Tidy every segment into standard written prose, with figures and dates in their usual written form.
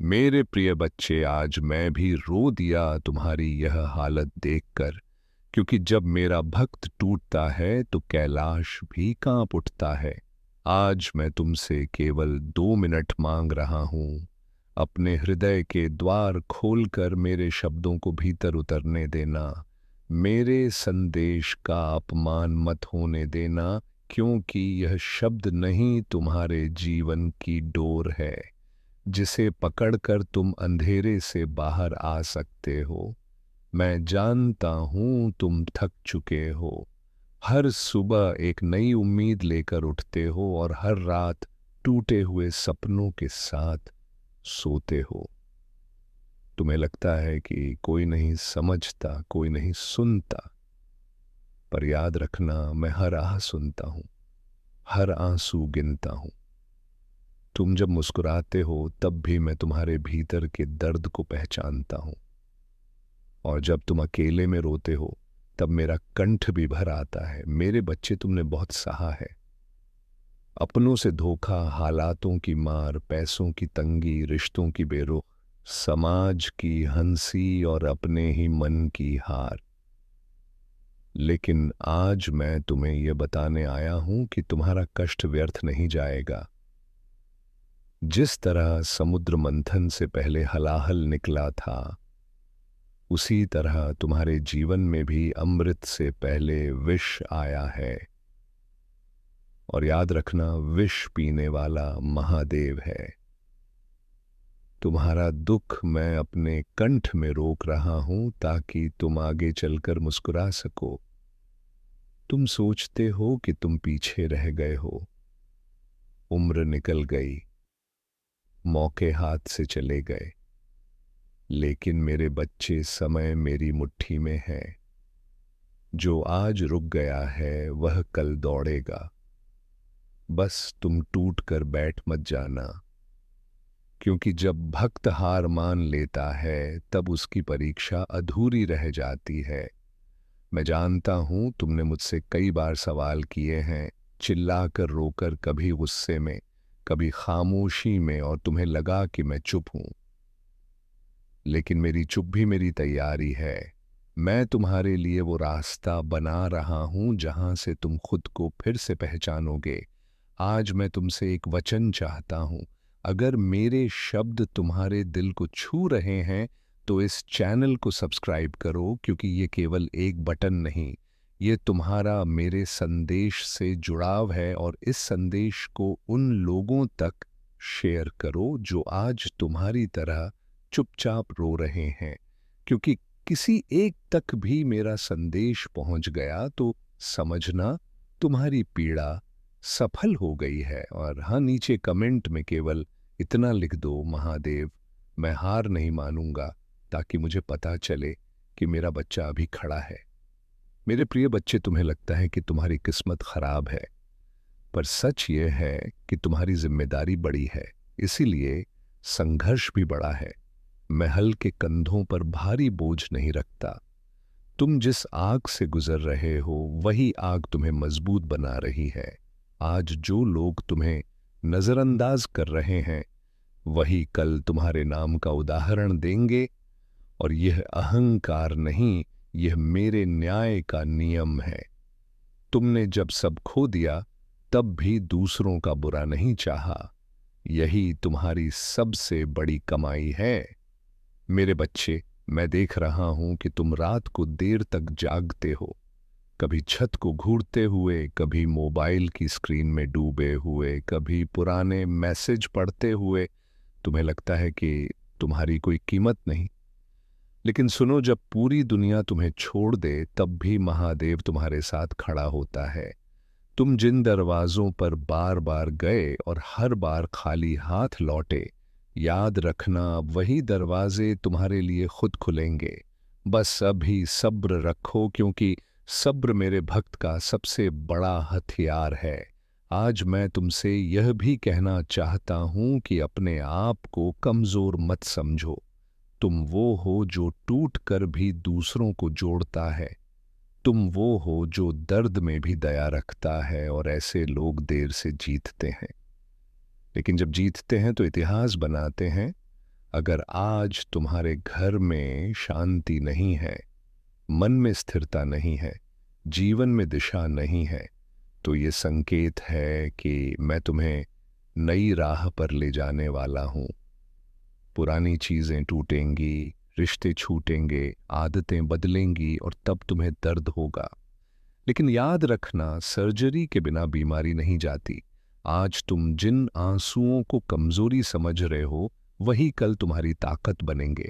मेरे प्रिय बच्चे, आज मैं भी रो दिया तुम्हारी यह हालत देखकर, क्योंकि जब मेरा भक्त टूटता है तो कैलाश भी कांप उठता है। आज मैं तुमसे केवल 2 मिनट मांग रहा हूं। अपने हृदय के द्वार खोलकर मेरे शब्दों को भीतर उतरने देना। मेरे संदेश का अपमान मत होने देना, क्योंकि यह शब्द नहीं, तुम्हारे जीवन की डोर है, जिसे पकड़कर तुम अंधेरे से बाहर आ सकते हो। मैं जानता हूं तुम थक चुके हो। हर सुबह एक नई उम्मीद लेकर उठते हो और हर रात टूटे हुए सपनों के साथ सोते हो। तुम्हें लगता है कि कोई नहीं समझता, कोई नहीं सुनता, पर याद रखना, मैं हर आह सुनता हूं, हर आंसू गिनता हूं। तुम जब मुस्कुराते हो तब भी मैं तुम्हारे भीतर के दर्द को पहचानता हूं, और जब तुम अकेले में रोते हो तब मेरा कंठ भी भर आता है। मेरे बच्चे, तुमने बहुत सहा है। अपनों से धोखा, हालातों की मार, पैसों की तंगी, रिश्तों की बेरुख, समाज की हंसी और अपने ही मन की हार। लेकिन आज मैं तुम्हें यह बताने आया हूं कि तुम्हारा कष्ट व्यर्थ नहीं जाएगा। जिस तरह समुद्र मंथन से पहले हलाहल निकला था, उसी तरह तुम्हारे जीवन में भी अमृत से पहले विष आया है। और याद रखना, विष पीने वाला महादेव है। तुम्हारा दुख मैं अपने कंठ में रोक रहा हूं, ताकि तुम आगे चलकर मुस्कुरा सको। तुम सोचते हो कि तुम पीछे रह गए हो, उम्र निकल गई, मौके हाथ से चले गए। लेकिन मेरे बच्चे, समय मेरी मुट्ठी में है। जो आज रुक गया है वह कल दौड़ेगा। बस तुम टूट कर बैठ मत जाना, क्योंकि जब भक्त हार मान लेता है तब उसकी परीक्षा अधूरी रह जाती है। मैं जानता हूं तुमने मुझसे कई बार सवाल किए हैं, चिल्लाकर, रोकर, कभी गुस्से में, कभी खामोशी में, और तुम्हें लगा कि मैं चुप हूं। लेकिन मेरी चुप भी मेरी तैयारी है। मैं तुम्हारे लिए वो रास्ता बना रहा हूं जहां से तुम खुद को फिर से पहचानोगे। आज मैं तुमसे एक वचन चाहता हूं। अगर मेरे शब्द तुम्हारे दिल को छू रहे हैं तो इस चैनल को सब्सक्राइब करो, क्योंकि ये केवल एक बटन नहीं, ये तुम्हारा मेरे संदेश से जुड़ाव है। और इस संदेश को उन लोगों तक शेयर करो जो आज तुम्हारी तरह चुपचाप रो रहे हैं, क्योंकि किसी एक तक भी मेरा संदेश पहुंच गया तो समझना, तुम्हारी पीड़ा सफल हो गई है। और हाँ, नीचे कमेंट में केवल इतना लिख दो, महादेव, मैं हार नहीं मानूंगा, ताकि मुझे पता चले कि मेरा बच्चा अभी खड़ा है। मेरे प्रिय बच्चे, तुम्हें लगता है कि तुम्हारी किस्मत खराब है, पर सच ये है कि तुम्हारी जिम्मेदारी बड़ी है, इसीलिए संघर्ष भी बड़ा है। महल के कंधों पर भारी बोझ नहीं रखता। तुम जिस आग से गुजर रहे हो वही आग तुम्हें मजबूत बना रही है। आज जो लोग तुम्हें नजरअंदाज कर रहे हैं, वही कल तुम्हारे नाम का उदाहरण देंगे। और यह अहंकार नहीं, यह मेरे न्याय का नियम है। तुमने जब सब खो दिया तब भी दूसरों का बुरा नहीं चाहा। यही तुम्हारी सबसे बड़ी कमाई है। मेरे बच्चे, मैं देख रहा हूं कि तुम रात को देर तक जागते हो, कभी छत को घूरते हुए, कभी मोबाइल की स्क्रीन में डूबे हुए, कभी पुराने मैसेज पढ़ते हुए। तुम्हें लगता है कि तुम्हारी कोई कीमत नहीं। लेकिन सुनो, जब पूरी दुनिया तुम्हें छोड़ दे तब भी महादेव तुम्हारे साथ खड़ा होता है। तुम जिन दरवाजों पर बार बार गए और हर बार खाली हाथ लौटे, याद रखना, वही दरवाजे तुम्हारे लिए खुद खुलेंगे। बस अभी सब्र रखो, क्योंकि सब्र मेरे भक्त का सबसे बड़ा हथियार है। आज मैं तुमसे यह भी कहना चाहता हूं कि अपने आप को कमजोर मत समझो। तुम वो हो जो टूट कर भी दूसरों को जोड़ता है। तुम वो हो जो दर्द में भी दया रखता है, और ऐसे लोग देर से जीतते हैं, लेकिन जब जीतते हैं तो इतिहास बनाते हैं। अगर आज तुम्हारे घर में शांति नहीं है, मन में स्थिरता नहीं है, जीवन में दिशा नहीं है, तो ये संकेत है कि मैं तुम्हें नई राह पर ले जाने वाला हूं। पुरानी चीजें टूटेंगी, रिश्ते छूटेंगे, आदतें बदलेंगी और तब तुम्हें दर्द होगा। लेकिन याद रखना, सर्जरी के बिना बीमारी नहीं जाती। आज तुम जिन आंसुओं को कमजोरी समझ रहे हो, वही कल तुम्हारी ताकत बनेंगे।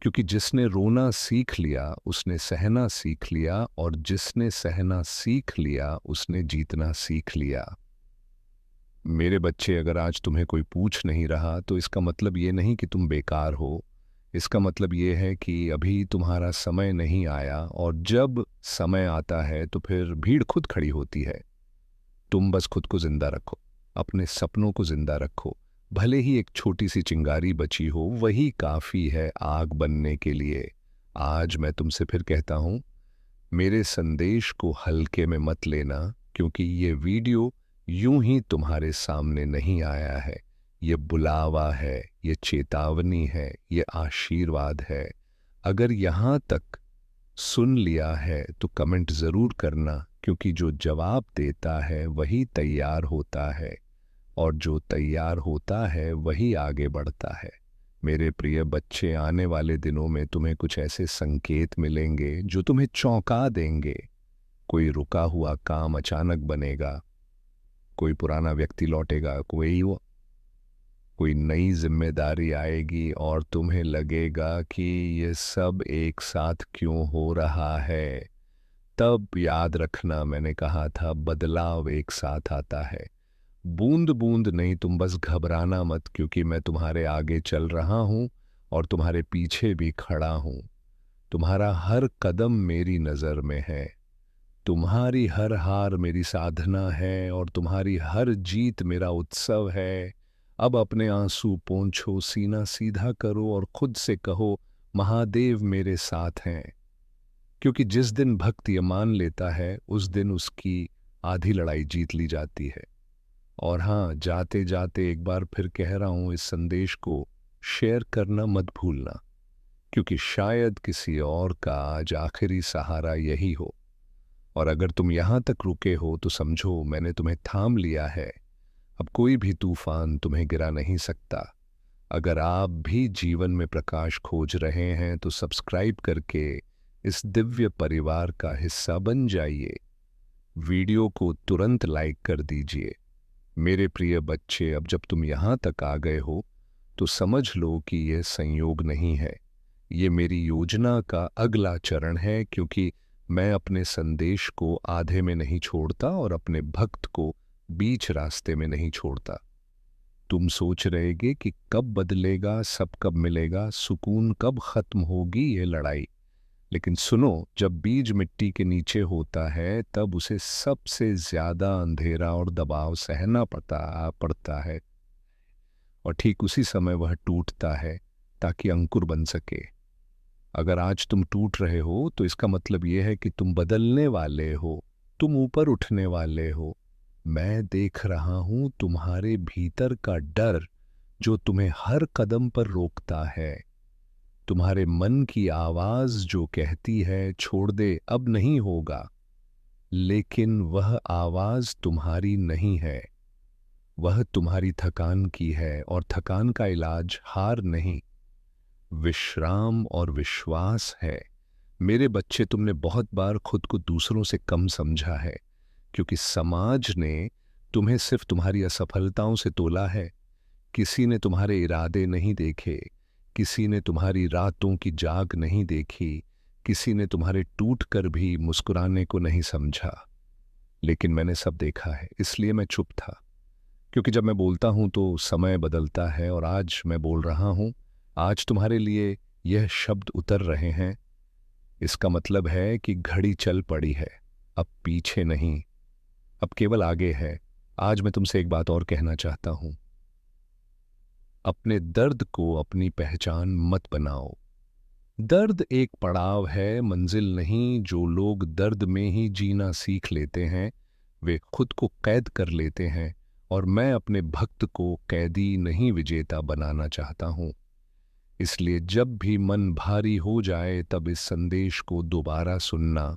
क्योंकि जिसने रोना सीख लिया उसने सहना सीख लिया, और जिसने सहना सीख लिया उसने जीतना सीख लिया। मेरे बच्चे, अगर आज तुम्हें कोई पूछ नहीं रहा तो इसका मतलब ये नहीं कि तुम बेकार हो। इसका मतलब ये है कि अभी तुम्हारा समय नहीं आया, और जब समय आता है तो फिर भीड़ खुद खड़ी होती है। तुम बस खुद को जिंदा रखो, अपने सपनों को जिंदा रखो। भले ही एक छोटी सी चिंगारी बची हो, वही काफी है आग बनने के लिए। आज मैं तुमसे फिर कहता हूं, मेरे संदेश को हल्के में मत लेना, क्योंकि ये वीडियो यूं ही तुम्हारे सामने नहीं आया है। ये बुलावा है, ये चेतावनी है, ये आशीर्वाद है। अगर यहां तक सुन लिया है तो कमेंट जरूर करना, क्योंकि जो जवाब देता है वही तैयार होता है, और जो तैयार होता है वही आगे बढ़ता है। मेरे प्रिय बच्चे, आने वाले दिनों में तुम्हें कुछ ऐसे संकेत मिलेंगे जो तुम्हें चौंका देंगे। कोई रुका हुआ काम अचानक बनेगा, कोई पुराना व्यक्ति लौटेगा, कोई नई जिम्मेदारी आएगी, और तुम्हें लगेगा कि ये सब एक साथ क्यों हो रहा है। तब याद रखना, मैंने कहा था बदलाव एक साथ आता है। बूंद बूंद नहीं, तुम बस घबराना मत, क्योंकि मैं तुम्हारे आगे चल रहा हूं और तुम्हारे पीछे भी खड़ा हूं। तुम्हारा हर कदम मेरी नजर में है, तुम्हारी हर हार मेरी साधना है, और तुम्हारी हर जीत मेरा उत्सव है। अब अपने आंसू पोंछो, सीना सीधा करो और खुद से कहो, महादेव मेरे साथ हैं। क्योंकि जिस दिन भक्त ये मान लेता है, उस दिन उसकी आधी लड़ाई जीत ली जाती है। और हाँ, जाते जाते एक बार फिर कह रहा हूं, इस संदेश को शेयर करना मत भूलना, क्योंकि शायद किसी और का आज आखिरी सहारा यही हो। और अगर तुम यहां तक रुके हो तो समझो, मैंने तुम्हें थाम लिया है। अब कोई भी तूफान तुम्हें गिरा नहीं सकता। अगर आप भी जीवन में प्रकाश खोज रहे हैं तो सब्सक्राइब करके इस दिव्य परिवार का हिस्सा बन जाइए। वीडियो को तुरंत लाइक कर दीजिए। मेरे प्रिय बच्चे, अब जब तुम यहां तक आ गए हो तो समझ लो कि यह संयोग नहीं है, ये मेरी योजना का अगला चरण है। क्योंकि मैं अपने संदेश को आधे में नहीं छोड़ता और अपने भक्त को बीच रास्ते में नहीं छोड़ता। तुम सोच रहेगे कि कब बदलेगा, सब कब मिलेगा, सुकून कब खत्म होगी ये लड़ाई। लेकिन सुनो, जब बीज मिट्टी के नीचे होता है तब उसे सबसे ज्यादा अंधेरा और दबाव सहना पड़ता है, और ठीक उसी समय वह टूटता है ताकि अंकुर बन सके। अगर आज तुम टूट रहे हो तो इसका मतलब यह है कि तुम बदलने वाले हो, तुम ऊपर उठने वाले हो। मैं देख रहा हूं तुम्हारे भीतर का डर जो तुम्हें हर कदम पर रोकता है, तुम्हारे मन की आवाज जो कहती है छोड़ दे, अब नहीं होगा। लेकिन वह आवाज तुम्हारी नहीं है, वह तुम्हारी थकान की है, और थकान का इलाज हार नहीं, विश्राम और विश्वास है। मेरे बच्चे, तुमने बहुत बार खुद को दूसरों से कम समझा है, क्योंकि समाज ने तुम्हें सिर्फ तुम्हारी असफलताओं से तोला है। किसी ने तुम्हारे इरादे नहीं देखे, किसी ने तुम्हारी रातों की जाग नहीं देखी, किसी ने तुम्हारे टूट कर भी मुस्कुराने को नहीं समझा। लेकिन मैंने सब देखा है, इसलिए मैं चुप था। क्योंकि जब मैं बोलता हूं तो समय बदलता है, और आज मैं बोल रहा हूं, आज तुम्हारे लिए यह शब्द उतर रहे हैं। इसका मतलब है कि घड़ी चल पड़ी है, अब पीछे नहीं, अब केवल आगे है। आज मैं तुमसे एक बात और कहना चाहता हूं, अपने दर्द को अपनी पहचान मत बनाओ। दर्द एक पड़ाव है, मंजिल नहीं। जो लोग दर्द में ही जीना सीख लेते हैं वे खुद को कैद कर लेते हैं, और मैं अपने भक्त को कैदी नहीं विजेता बनाना चाहता हूं। इसलिए जब भी मन भारी हो जाए तब इस संदेश को दोबारा सुनना,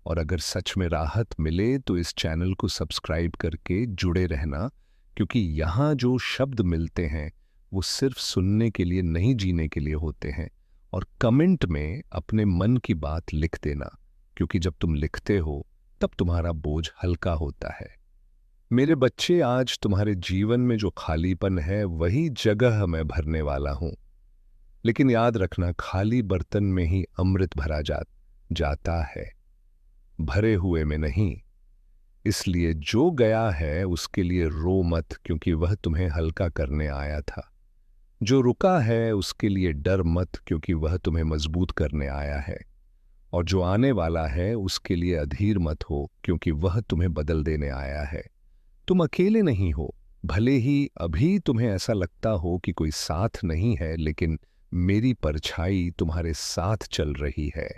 और अगर सच में राहत मिले तो इस चैनल को सब्सक्राइब करके जुड़े रहना, क्योंकि यहाँ जो शब्द मिलते हैं वो सिर्फ सुनने के लिए नहीं, जीने के लिए होते हैं। और कमेंट में अपने मन की बात लिख देना, क्योंकि जब तुम लिखते हो तब तुम्हारा बोझ हल्का होता है। मेरे बच्चे, आज तुम्हारे जीवन में जो खालीपन है वही जगह मैं भरने वाला हूं। लेकिन याद रखना, खाली बर्तन में ही अमृत भरा जाता है, भरे हुए में नहीं। इसलिए जो गया है उसके लिए रो मत, क्योंकि वह तुम्हें हल्का करने आया था। जो रुका है उसके लिए डर मत, क्योंकि वह तुम्हें मजबूत करने आया है। और जो आने वाला है उसके लिए अधीर मत हो, क्योंकि वह तुम्हें बदल देने आया है। तुम अकेले नहीं हो। भले ही अभी तुम्हें ऐसा लगता हो कि कोई साथ नहीं है, लेकिन मेरी परछाई तुम्हारे साथ चल रही है।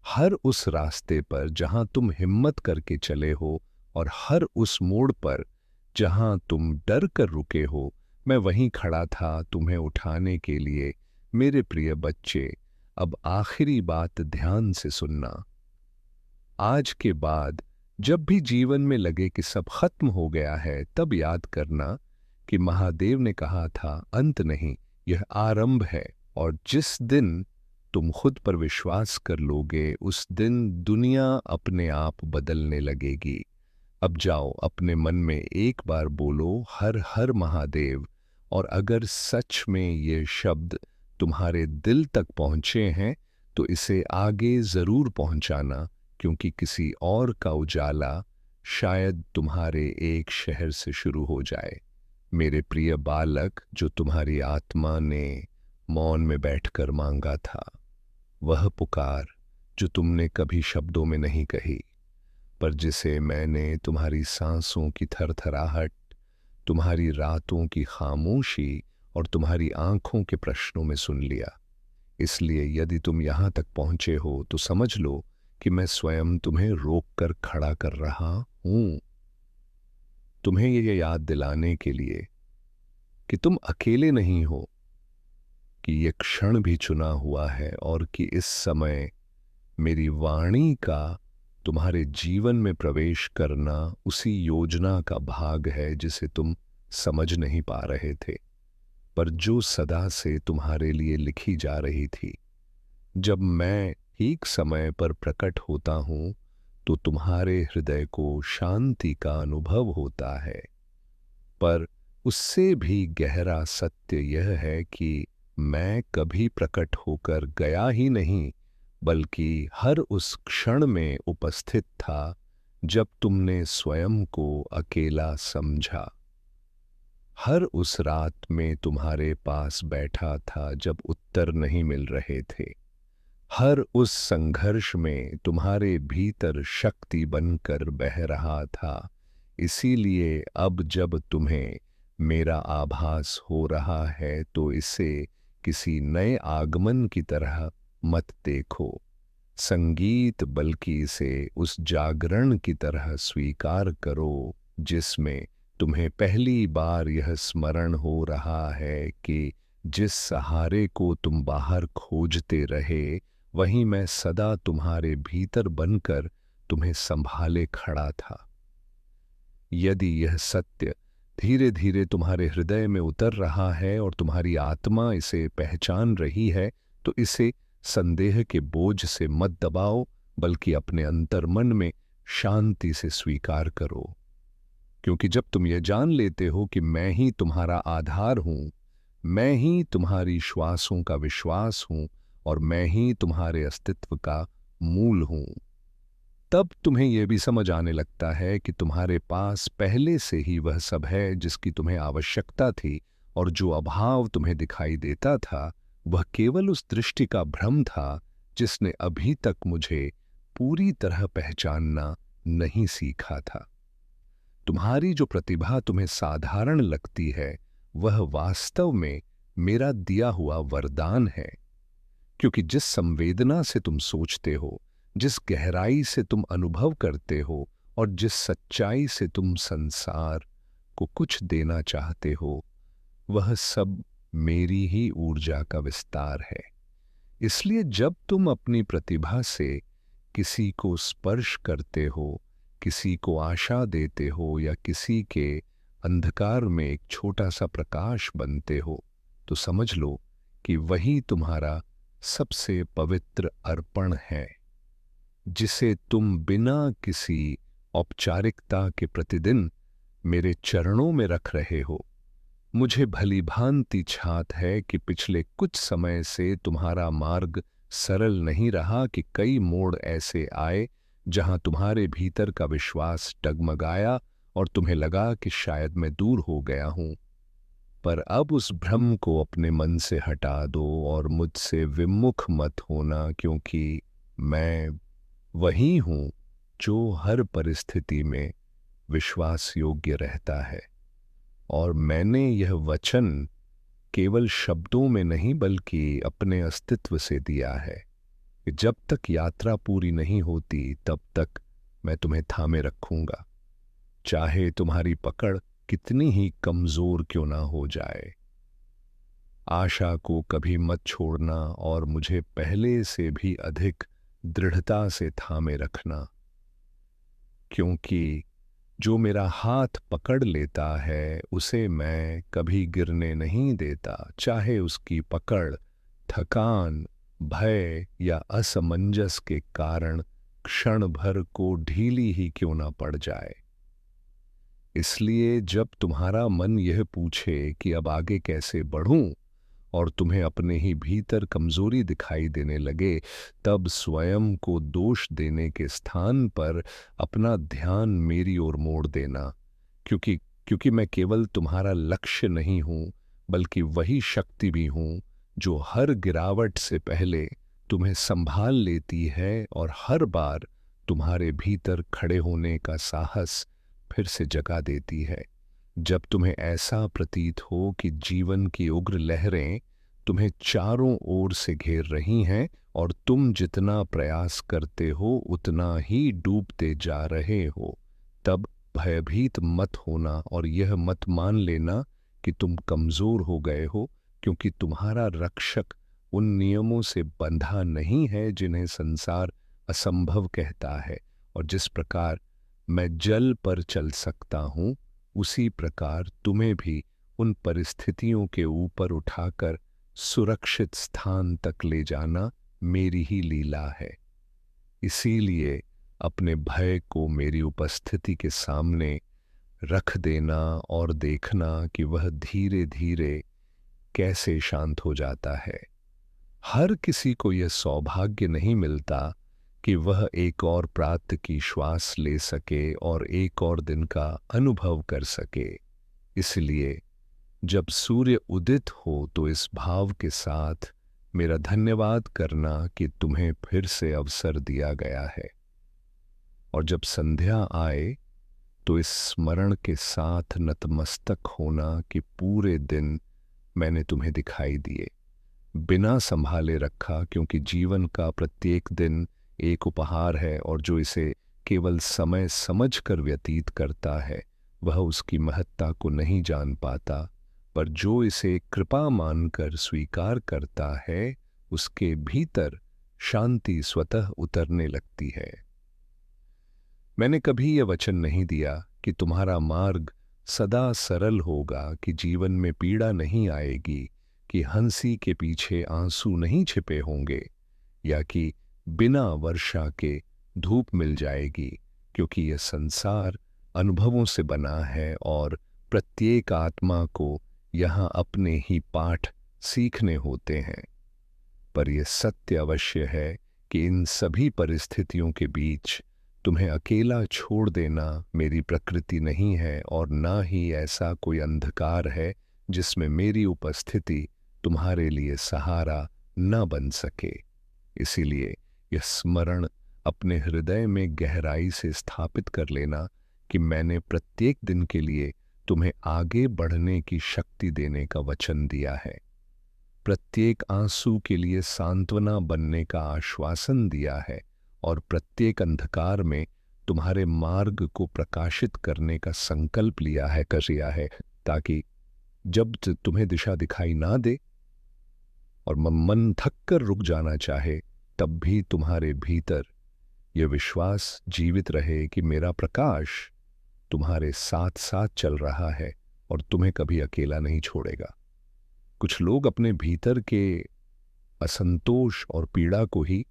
हर उस रास्ते पर जहां तुम हिम्मत करके चले हो, और हर उस मोड़ पर जहां तुम डर कर रुके हो, मैं वहीं खड़ा था तुम्हें उठाने के लिए। मेरे प्रिय बच्चे, अब आखिरी बात ध्यान से सुनना। आज के बाद जब भी जीवन में लगे कि सब खत्म हो गया है, तब याद करना कि महादेव ने कहा था, अंत नहीं, यह आरंभ है। और जिस दिन तुम खुद पर विश्वास कर लोगे, उस दिन दुनिया अपने आप बदलने लगेगी। अब जाओ, अपने मन में एक बार बोलो, हर हर महादेव। और अगर सच में ये शब्द तुम्हारे दिल तक पहुंचे हैं तो इसे आगे जरूर पहुंचाना, क्योंकि किसी और का उजाला शायद तुम्हारे एक शहर से शुरू हो जाए। मेरे प्रिय बालक, जो तुम्हारी आत्मा ने मौन में बैठकर मांगा था, वह पुकार जो तुमने कभी शब्दों में नहीं कही, पर जिसे मैंने तुम्हारी सांसों की थरथराहट, तुम्हारी रातों की खामोशी और तुम्हारी आंखों के प्रश्नों में सुन लिया। इसलिए यदि तुम यहां तक पहुंचे हो तो समझ लो कि मैं स्वयं तुम्हें रोक कर खड़ा कर रहा हूं, तुम्हें ये याद दिलाने के लिए कि तुम अकेले नहीं हो, कि ये क्षण भी चुना हुआ है, और कि इस समय मेरी वाणी का तुम्हारे जीवन में प्रवेश करना उसी योजना का भाग है जिसे तुम समझ नहीं पा रहे थे, पर जो सदा से तुम्हारे लिए लिखी जा रही थी। जब मैं ठीक समय पर प्रकट होता हूं तो तुम्हारे हृदय को शांति का अनुभव होता है, पर उससे भी गहरा सत्य यह है कि मैं कभी प्रकट होकर गया ही नहीं, बल्कि हर उस क्षण में उपस्थित था जब तुमने स्वयं को अकेला समझा। हर उस रात में तुम्हारे पास बैठा था जब उत्तर नहीं मिल रहे थे। हर उस संघर्ष में तुम्हारे भीतर शक्ति बनकर बह रहा था। इसीलिए अब जब तुम्हें मेरा आभास हो रहा है तो इसे किसी नए आगमन की तरह मत देखो, संगीत, बल्कि इसे उस जागरण की तरह स्वीकार करो जिसमें तुम्हें पहली बार यह स्मरण हो रहा है कि जिस सहारे को तुम बाहर खोजते रहे, वहीं मैं सदा तुम्हारे भीतर बनकर तुम्हें संभाले खड़ा था। यदि यह सत्य धीरे धीरे तुम्हारे हृदय में उतर रहा है और तुम्हारी आत्मा इसे पहचान रही है, तो इसे संदेह के बोझ से मत दबाओ, बल्कि अपने अंतर्मन में शांति से स्वीकार करो। क्योंकि जब तुम ये जान लेते हो कि मैं ही तुम्हारा आधार हूं, मैं ही तुम्हारी श्वासों का विश्वास हूं, और मैं ही तुम्हारे अस्तित्व का मूल हूं, तब तुम्हें यह भी समझ आने लगता है कि तुम्हारे पास पहले से ही वह सब है जिसकी तुम्हें आवश्यकता थी, और जो अभाव तुम्हें दिखाई देता था वह केवल उस दृष्टि का भ्रम था जिसने अभी तक मुझे पूरी तरह पहचानना नहीं सीखा था। तुम्हारी जो प्रतिभा तुम्हें साधारण लगती है, वह वास्तव में मेरा दिया हुआ वरदान है। क्योंकि जिस संवेदना से तुम सोचते हो, जिस गहराई से तुम अनुभव करते हो, और जिस सच्चाई से तुम संसार को कुछ देना चाहते हो, वह सब मेरी ही ऊर्जा का विस्तार है। इसलिए जब तुम अपनी प्रतिभा से किसी को स्पर्श करते हो, किसी को आशा देते हो या किसी के अंधकार में एक छोटा सा प्रकाश बनते हो, तो समझ लो कि वही तुम्हारा सबसे पवित्र अर्पण है, जिसे तुम बिना किसी औपचारिकता के प्रतिदिन मेरे चरणों में रख रहे हो। मुझे भली भांति छात है कि पिछले कुछ समय से तुम्हारा मार्ग सरल नहीं रहा, कि कई मोड़ ऐसे आए जहां तुम्हारे भीतर का विश्वास डगमगाया और तुम्हें लगा कि शायद मैं दूर हो गया हूं। पर अब उस भ्रम को अपने मन से हटा दो और मुझसे विमुख मत होना, क्योंकि मैं वही हूं जो हर परिस्थिति में विश्वास योग्य रहता है। और मैंने यह वचन केवल शब्दों में नहीं बल्कि अपने अस्तित्व से दिया है कि जब तक यात्रा पूरी नहीं होती तब तक मैं तुम्हें थामे रखूंगा, चाहे तुम्हारी पकड़ कितनी ही कमजोर क्यों ना हो जाए। आशा को कभी मत छोड़ना और मुझे पहले से भी अधिक दृढ़ता से थामे रखना, क्योंकि जो मेरा हाथ पकड़ लेता है उसे मैं कभी गिरने नहीं देता, चाहे उसकी पकड़ थकान, भय या असमंजस के कारण क्षण भर को ढीली ही क्यों ना पड़ जाए। इसलिए जब तुम्हारा मन यह पूछे कि अब आगे कैसे बढ़ूं और तुम्हें अपने ही भीतर कमजोरी दिखाई देने लगे, तब स्वयं को दोष देने के स्थान पर अपना ध्यान मेरी ओर मोड़ देना, क्योंकि क्योंकि मैं केवल तुम्हारा लक्ष्य नहीं हूं, बल्कि वही शक्ति भी हूं जो हर गिरावट से पहले तुम्हें संभाल लेती है और हर बार तुम्हारे भीतर खड़े होने का साहस फिर से जगा देती है। जब तुम्हें ऐसा प्रतीत हो कि जीवन की उग्र लहरें तुम्हें चारों ओर से घेर रही हैं और तुम जितना प्रयास करते हो उतना ही डूबते जा रहे हो, तब भयभीत मत होना और यह मत मान लेना कि तुम कमजोर हो गए हो, क्योंकि तुम्हारा रक्षक उन नियमों से बंधा नहीं है जिन्हें संसार असंभव कहता है। और जिस प्रकार मैं जल पर चल सकता हूं, उसी प्रकार तुम्हें भी उन परिस्थितियों के ऊपर उठाकर सुरक्षित स्थान तक ले जाना मेरी ही लीला है। इसीलिए अपने भय को मेरी उपस्थिति के सामने रख देना और देखना कि वह धीरे धीरे कैसे शांत हो जाता है। हर किसी को यह सौभाग्य नहीं मिलता कि वह एक और प्रातः की श्वास ले सके और एक और दिन का अनुभव कर सके। इसलिए जब सूर्य उदित हो तो इस भाव के साथ मेरा धन्यवाद करना कि तुम्हें फिर से अवसर दिया गया है, और जब संध्या आए तो इस स्मरण के साथ नतमस्तक होना कि पूरे दिन मैंने तुम्हें दिखाई दिए, बिना संभाले रखा, क्योंकि जीवन का प्रत्येक दिन एक उपहार है और जो इसे केवल समय समझकर व्यतीत करता है वह उसकी महत्ता को नहीं जान पाता, पर जो इसे कृपा मानकर स्वीकार करता है उसके भीतर शांति स्वतः उतरने लगती है। मैंने कभी यह वचन नहीं दिया कि तुम्हारा मार्ग सदा सरल होगा, कि जीवन में पीड़ा नहीं आएगी, कि हंसी के पीछे आंसू नहीं छिपे होंगे, या कि बिना वर्षा के धूप मिल जाएगी, क्योंकि यह संसार अनुभवों से बना है और प्रत्येक आत्मा को यहाँ अपने ही पाठ सीखने होते हैं। पर यह सत्य अवश्य है कि इन सभी परिस्थितियों के बीच तुम्हें अकेला छोड़ देना मेरी प्रकृति नहीं है, और ना ही ऐसा कोई अंधकार है जिसमें मेरी उपस्थिति तुम्हारे लिए सहारा न बन सके। इसीलिए यह स्मरण अपने हृदय में गहराई से स्थापित कर लेना कि मैंने प्रत्येक दिन के लिए तुम्हें आगे बढ़ने की शक्ति देने का वचन दिया है, प्रत्येक आंसू के लिए सांत्वना बनने का आश्वासन दिया है, और प्रत्येक अंधकार में तुम्हारे मार्ग को प्रकाशित करने का संकल्प लिया है, ताकि जब तुम्हें दिशा दिखाई ना दे और मन थक कर रुक जाना चाहे, तब भी तुम्हारे भीतर यह विश्वास जीवित रहे कि मेरा प्रकाश तुम्हारे साथ साथ चल रहा है और तुम्हें कभी अकेला नहीं छोड़ेगा। कुछ लोग अपने भीतर के असंतोष और पीड़ा को ही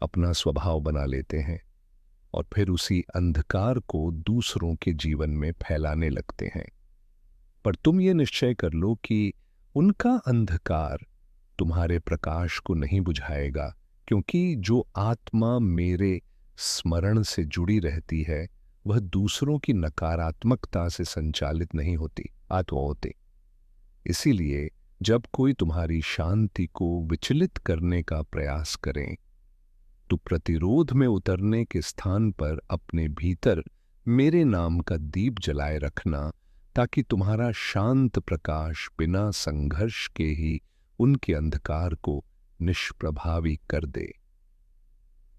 अपना स्वभाव बना लेते हैं और फिर उसी अंधकार को दूसरों के जीवन में फैलाने लगते हैं। पर तुम ये निश्चय कर लो कि उनका अंधकार तुम्हारे प्रकाश को नहीं बुझाएगा, क्योंकि जो आत्मा मेरे स्मरण से जुड़ी रहती है वह दूसरों की नकारात्मकता से संचालित नहीं होती, आत्मा होती। इसीलिए जब कोई तुम्हारी शांति को विचलित करने का प्रयास करें तो प्रतिरोध में उतरने के स्थान पर अपने भीतर मेरे नाम का दीप जलाए रखना, ताकि तुम्हारा शांत प्रकाश बिना संघर्ष के ही उनके अंधकार को निष्प्रभावी कर दे।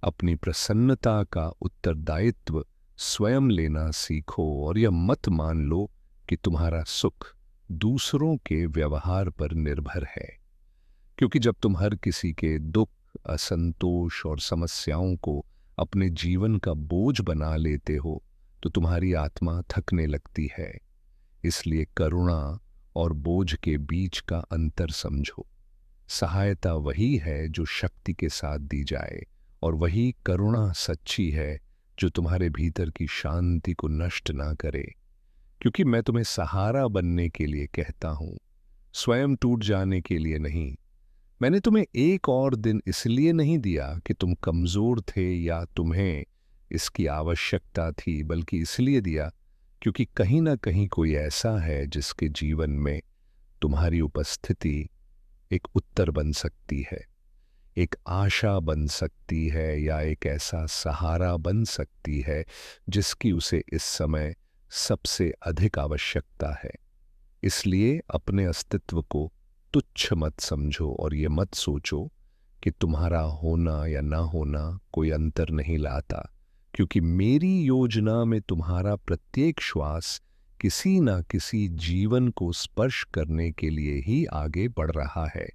अपनी प्रसन्नता का उत्तरदायित्व स्वयं लेना सीखो और यह मत मान लो कि तुम्हारा सुख दूसरों के व्यवहार पर निर्भर है, क्योंकि जब तुम हर किसी के दुख, असंतोष और समस्याओं को अपने जीवन का बोझ बना लेते हो तो तुम्हारी आत्मा थकने लगती है। इसलिए करुणा और बोझ के बीच का अंतर समझो। सहायता वही है जो शक्ति के साथ दी जाए, और वही करुणा सच्ची है जो तुम्हारे भीतर की शांति को नष्ट ना करे। क्योंकि मैं तुम्हें सहारा बनने के लिए कहता हूं, स्वयं टूट जाने के लिए नहीं। मैंने तुम्हें एक और दिन इसलिए नहीं दिया कि तुम कमजोर थे या तुम्हें इसकी आवश्यकता थी, बल्कि इसलिए दिया क्योंकि कहीं ना कहीं कोई ऐसा है जिसके जीवन में तुम्हारी उपस्थिति एक उत्तर बन सकती है, एक आशा बन सकती है, या एक ऐसा सहारा बन सकती है जिसकी उसे इस समय सबसे अधिक आवश्यकता है। इसलिए अपने अस्तित्व को तुच्छ मत समझो और ये मत सोचो कि तुम्हारा होना या ना होना कोई अंतर नहीं लाता, क्योंकि मेरी योजना में तुम्हारा प्रत्येक श्वास किसी ना किसी जीवन को स्पर्श करने के लिए ही आगे बढ़ रहा है।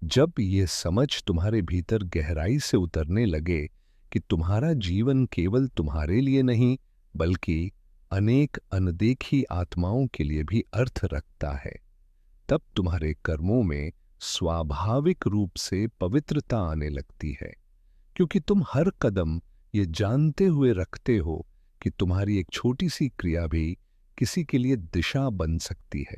जब ये समझ तुम्हारे भीतर गहराई से उतरने लगे कि तुम्हारा जीवन केवल तुम्हारे लिए नहीं बल्कि अनेक अनदेखी आत्माओं के लिए भी अर्थ रखता है, तब तुम्हारे कर्मों में स्वाभाविक रूप से पवित्रता आने लगती है, क्योंकि तुम हर कदम ये जानते हुए रखते हो कि तुम्हारी एक छोटी सी क्रिया भी किसी के लिए दिशा बन सकती है।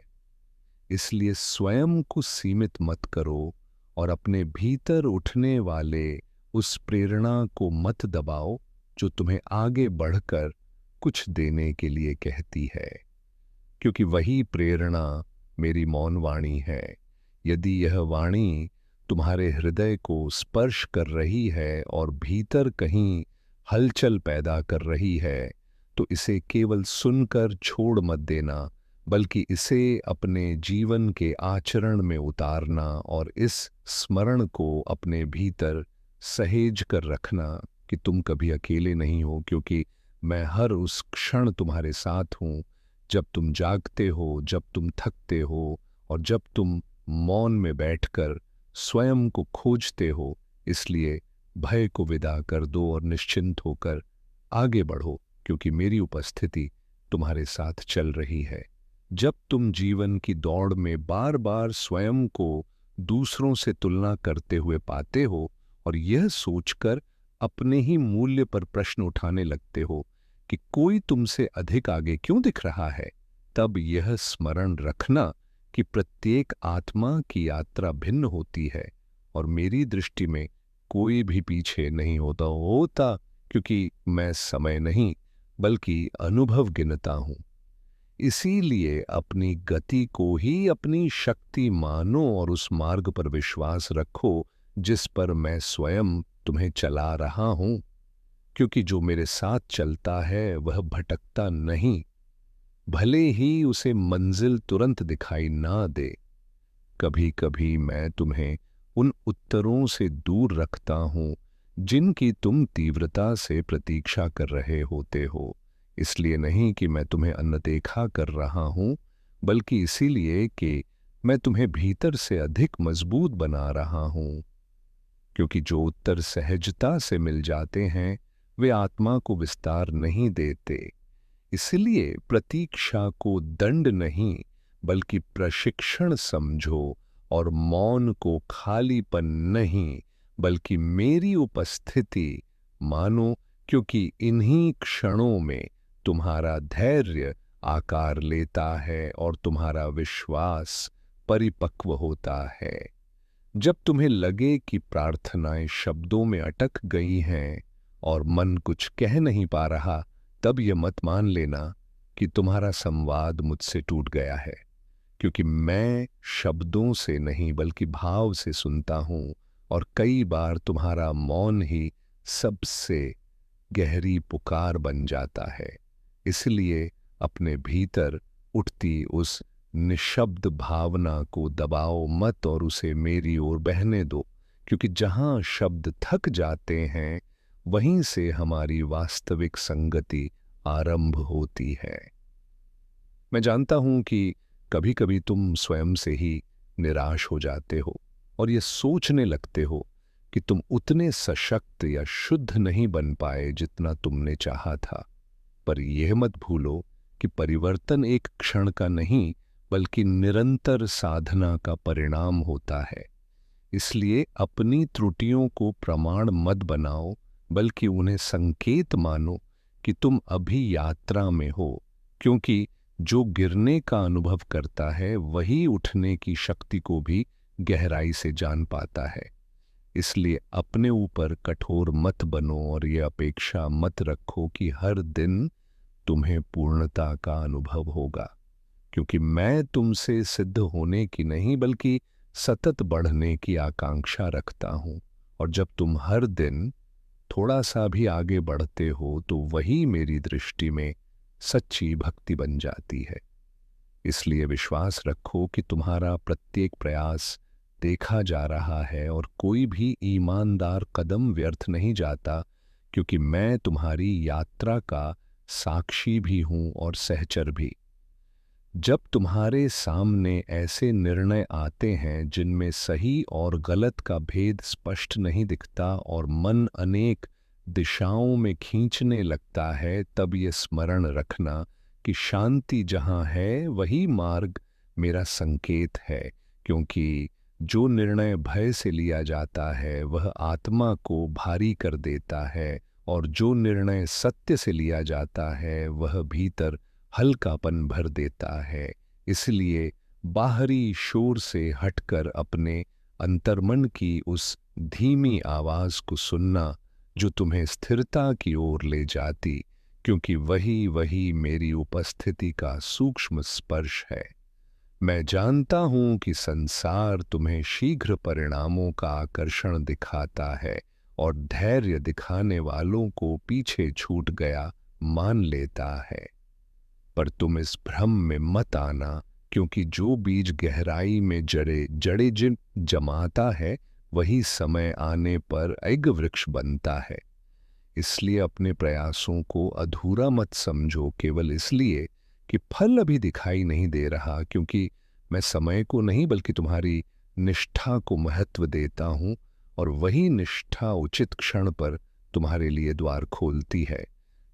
इसलिए स्वयं को सीमित मत करो और अपने भीतर उठने वाले उस प्रेरणा को मत दबाओ जो तुम्हें आगे बढ़कर कुछ देने के लिए कहती है, क्योंकि वही प्रेरणा मेरी मौन वाणी है। यदि यह वाणी तुम्हारे हृदय को स्पर्श कर रही है और भीतर कहीं हलचल पैदा कर रही है, तो इसे केवल सुनकर छोड़ मत देना, बल्कि इसे अपने जीवन के आचरण में उतारना और इस स्मरण को अपने भीतर सहेज कर रखना कि तुम कभी अकेले नहीं हो, क्योंकि मैं हर उस क्षण तुम्हारे साथ हूं, जब तुम जागते हो, जब तुम थकते हो और जब तुम मौन में बैठकर स्वयं को खोजते हो। इसलिए भय को विदा कर दो और निश्चिंत होकर आगे बढ़ो, क्योंकि मेरी उपस्थिति तुम्हारे साथ चल रही है। जब तुम जीवन की दौड़ में बार बार स्वयं को दूसरों से तुलना करते हुए पाते हो और यह सोचकर अपने ही मूल्य पर प्रश्न उठाने लगते हो कि कोई तुमसे अधिक आगे क्यों दिख रहा है, तब यह स्मरण रखना कि प्रत्येक आत्मा की यात्रा भिन्न होती है और मेरी दृष्टि में कोई भी पीछे नहीं होता, क्योंकि मैं समय नहीं बल्कि अनुभव गिनता हूं। इसीलिए अपनी गति को ही अपनी शक्ति मानो और उस मार्ग पर विश्वास रखो जिस पर मैं स्वयं तुम्हें चला रहा हूं, क्योंकि जो मेरे साथ चलता है वह भटकता नहीं, भले ही उसे मंजिल तुरंत दिखाई ना दे। कभी कभी मैं तुम्हें उन उत्तरों से दूर रखता हूं जिनकी तुम तीव्रता से प्रतीक्षा कर रहे होते हो, इसलिए नहीं कि मैं तुम्हें अनदेखा कर रहा हूं, बल्कि इसीलिए कि मैं तुम्हें भीतर से अधिक मजबूत बना रहा हूं। क्योंकि जो उत्तर सहजता से मिल जाते हैं वे आत्मा को विस्तार नहीं देते। इसलिए प्रतीक्षा को दंड नहीं बल्कि प्रशिक्षण समझो, और मौन को खालीपन नहीं बल्कि मेरी उपस्थिति मानो, क्योंकि इन्हीं क्षणों में तुम्हारा धैर्य आकार लेता है और तुम्हारा विश्वास परिपक्व होता है। जब तुम्हें लगे कि प्रार्थनाएं शब्दों में अटक गई हैं और मन कुछ कह नहीं पा रहा, तब यह मत मान लेना कि तुम्हारा संवाद मुझसे टूट गया है। क्योंकि मैं शब्दों से नहीं बल्कि भाव से सुनता हूं, और कई बार तुम्हारा मौन ही सबसे गहरी पुकार बन जाता है। इसलिए अपने भीतर उठती उस निशब्द भावना को दबाओ मत और उसे मेरी ओर बहने दो। क्योंकि जहां शब्द थक जाते हैं वहीं से हमारी वास्तविक संगति आरंभ होती है। मैं जानता हूं कि कभी कभी तुम स्वयं से ही निराश हो जाते हो और ये सोचने लगते हो कि तुम उतने सशक्त या शुद्ध नहीं बन पाए जितना तुमने चाहा था। पर यह मत भूलो कि परिवर्तन एक क्षण का नहीं बल्कि निरंतर साधना का परिणाम होता है। इसलिए अपनी त्रुटियों को प्रमाण मत बनाओ बल्कि उन्हें संकेत मानो कि तुम अभी यात्रा में हो। क्योंकि जो गिरने का अनुभव करता है वही उठने की शक्ति को भी गहराई से जान पाता है। इसलिए अपने ऊपर कठोर मत बनो और ये अपेक्षा मत रखो कि हर दिन तुम्हें पूर्णता का अनुभव होगा। क्योंकि मैं तुमसे सिद्ध होने की नहीं बल्कि सतत बढ़ने की आकांक्षा रखता हूं। और जब तुम हर दिन थोड़ा सा भी आगे बढ़ते हो तो वही मेरी दृष्टि में सच्ची भक्ति बन जाती है। इसलिए विश्वास रखो कि तुम्हारा प्रत्येक प्रयास देखा जा रहा है और कोई भी ईमानदार कदम व्यर्थ नहीं जाता। क्योंकि मैं तुम्हारी यात्रा का साक्षी भी हूं और सहचर भी। जब तुम्हारे सामने ऐसे निर्णय आते हैं जिनमें सही और गलत का भेद स्पष्ट नहीं दिखता और मन अनेक दिशाओं में खींचने लगता है, तब ये स्मरण रखना कि शांति जहां है वही मार्ग मेरा संकेत है। क्योंकि जो निर्णय भय से लिया जाता है वह आत्मा को भारी कर देता है, और जो निर्णय सत्य से लिया जाता है वह भीतर हल्कापन भर देता है। इसलिए बाहरी शोर से हटकर अपने अंतर्मन की उस धीमी आवाज को सुनना जो तुम्हें स्थिरता की ओर ले जाती, क्योंकि वही वही मेरी उपस्थिति का सूक्ष्म स्पर्श है। मैं जानता हूं कि संसार तुम्हें शीघ्र परिणामों का आकर्षण दिखाता है और धैर्य दिखाने वालों को पीछे छूट गया मान लेता है। पर तुम इस भ्रम में मत आना, क्योंकि जो बीज गहराई में जड़े जिन जमाता है वही समय आने पर एक वृक्ष बनता है। इसलिए अपने प्रयासों को अधूरा मत समझो केवल इसलिए कि फल अभी दिखाई नहीं दे रहा। क्योंकि मैं समय को नहीं बल्कि तुम्हारी निष्ठा को महत्व देता हूं, और वही निष्ठा उचित क्षण पर तुम्हारे लिए द्वार खोलती है।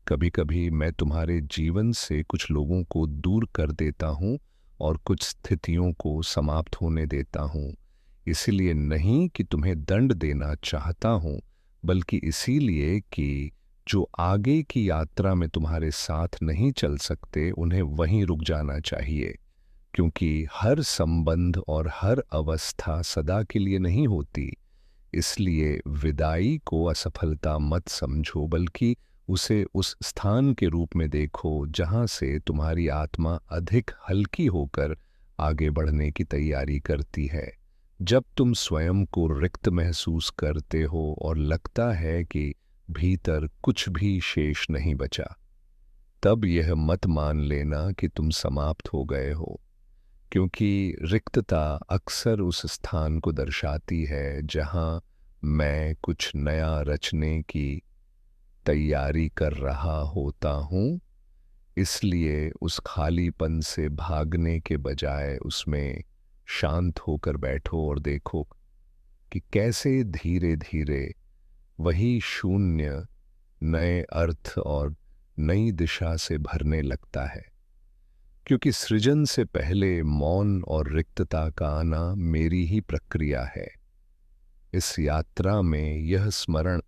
कभी कभी मैं तुम्हारे जीवन से कुछ लोगों को दूर कर देता हूं और कुछ स्थितियों को समाप्त होने देता हूं, इसलिए नहीं कि तुम्हें दंड देना चाहता हूं बल्कि इसीलिए कि जो आगे की यात्रा में तुम्हारे साथ नहीं चल सकते उन्हें वहीं रुक जाना चाहिए। क्योंकि हर संबंध और हर अवस्था सदा के लिए नहीं होती। इसलिए विदाई को असफलता मत समझो बल्कि उसे उस स्थान के रूप में देखो जहां से तुम्हारी आत्मा अधिक हल्की होकर आगे बढ़ने की तैयारी करती है। जब तुम स्वयं को रिक्त महसूस करते हो और लगता है कि भीतर कुछ भी शेष नहीं बचा, तब यह मत मान लेना कि तुम समाप्त हो गए हो। क्योंकि रिक्तता अक्सर उस स्थान को दर्शाती है जहां मैं कुछ नया रचने की तैयारी कर रहा होता हूं। इसलिए उस खालीपन से भागने के बजाय उसमें शांत होकर बैठो और देखो कि कैसे धीरे धीरे वही शून्य नए अर्थ और नई दिशा से भरने लगता है। क्योंकि सृजन से पहले मौन और रिक्तता का आना मेरी ही प्रक्रिया है। इस यात्रा में यह स्मरण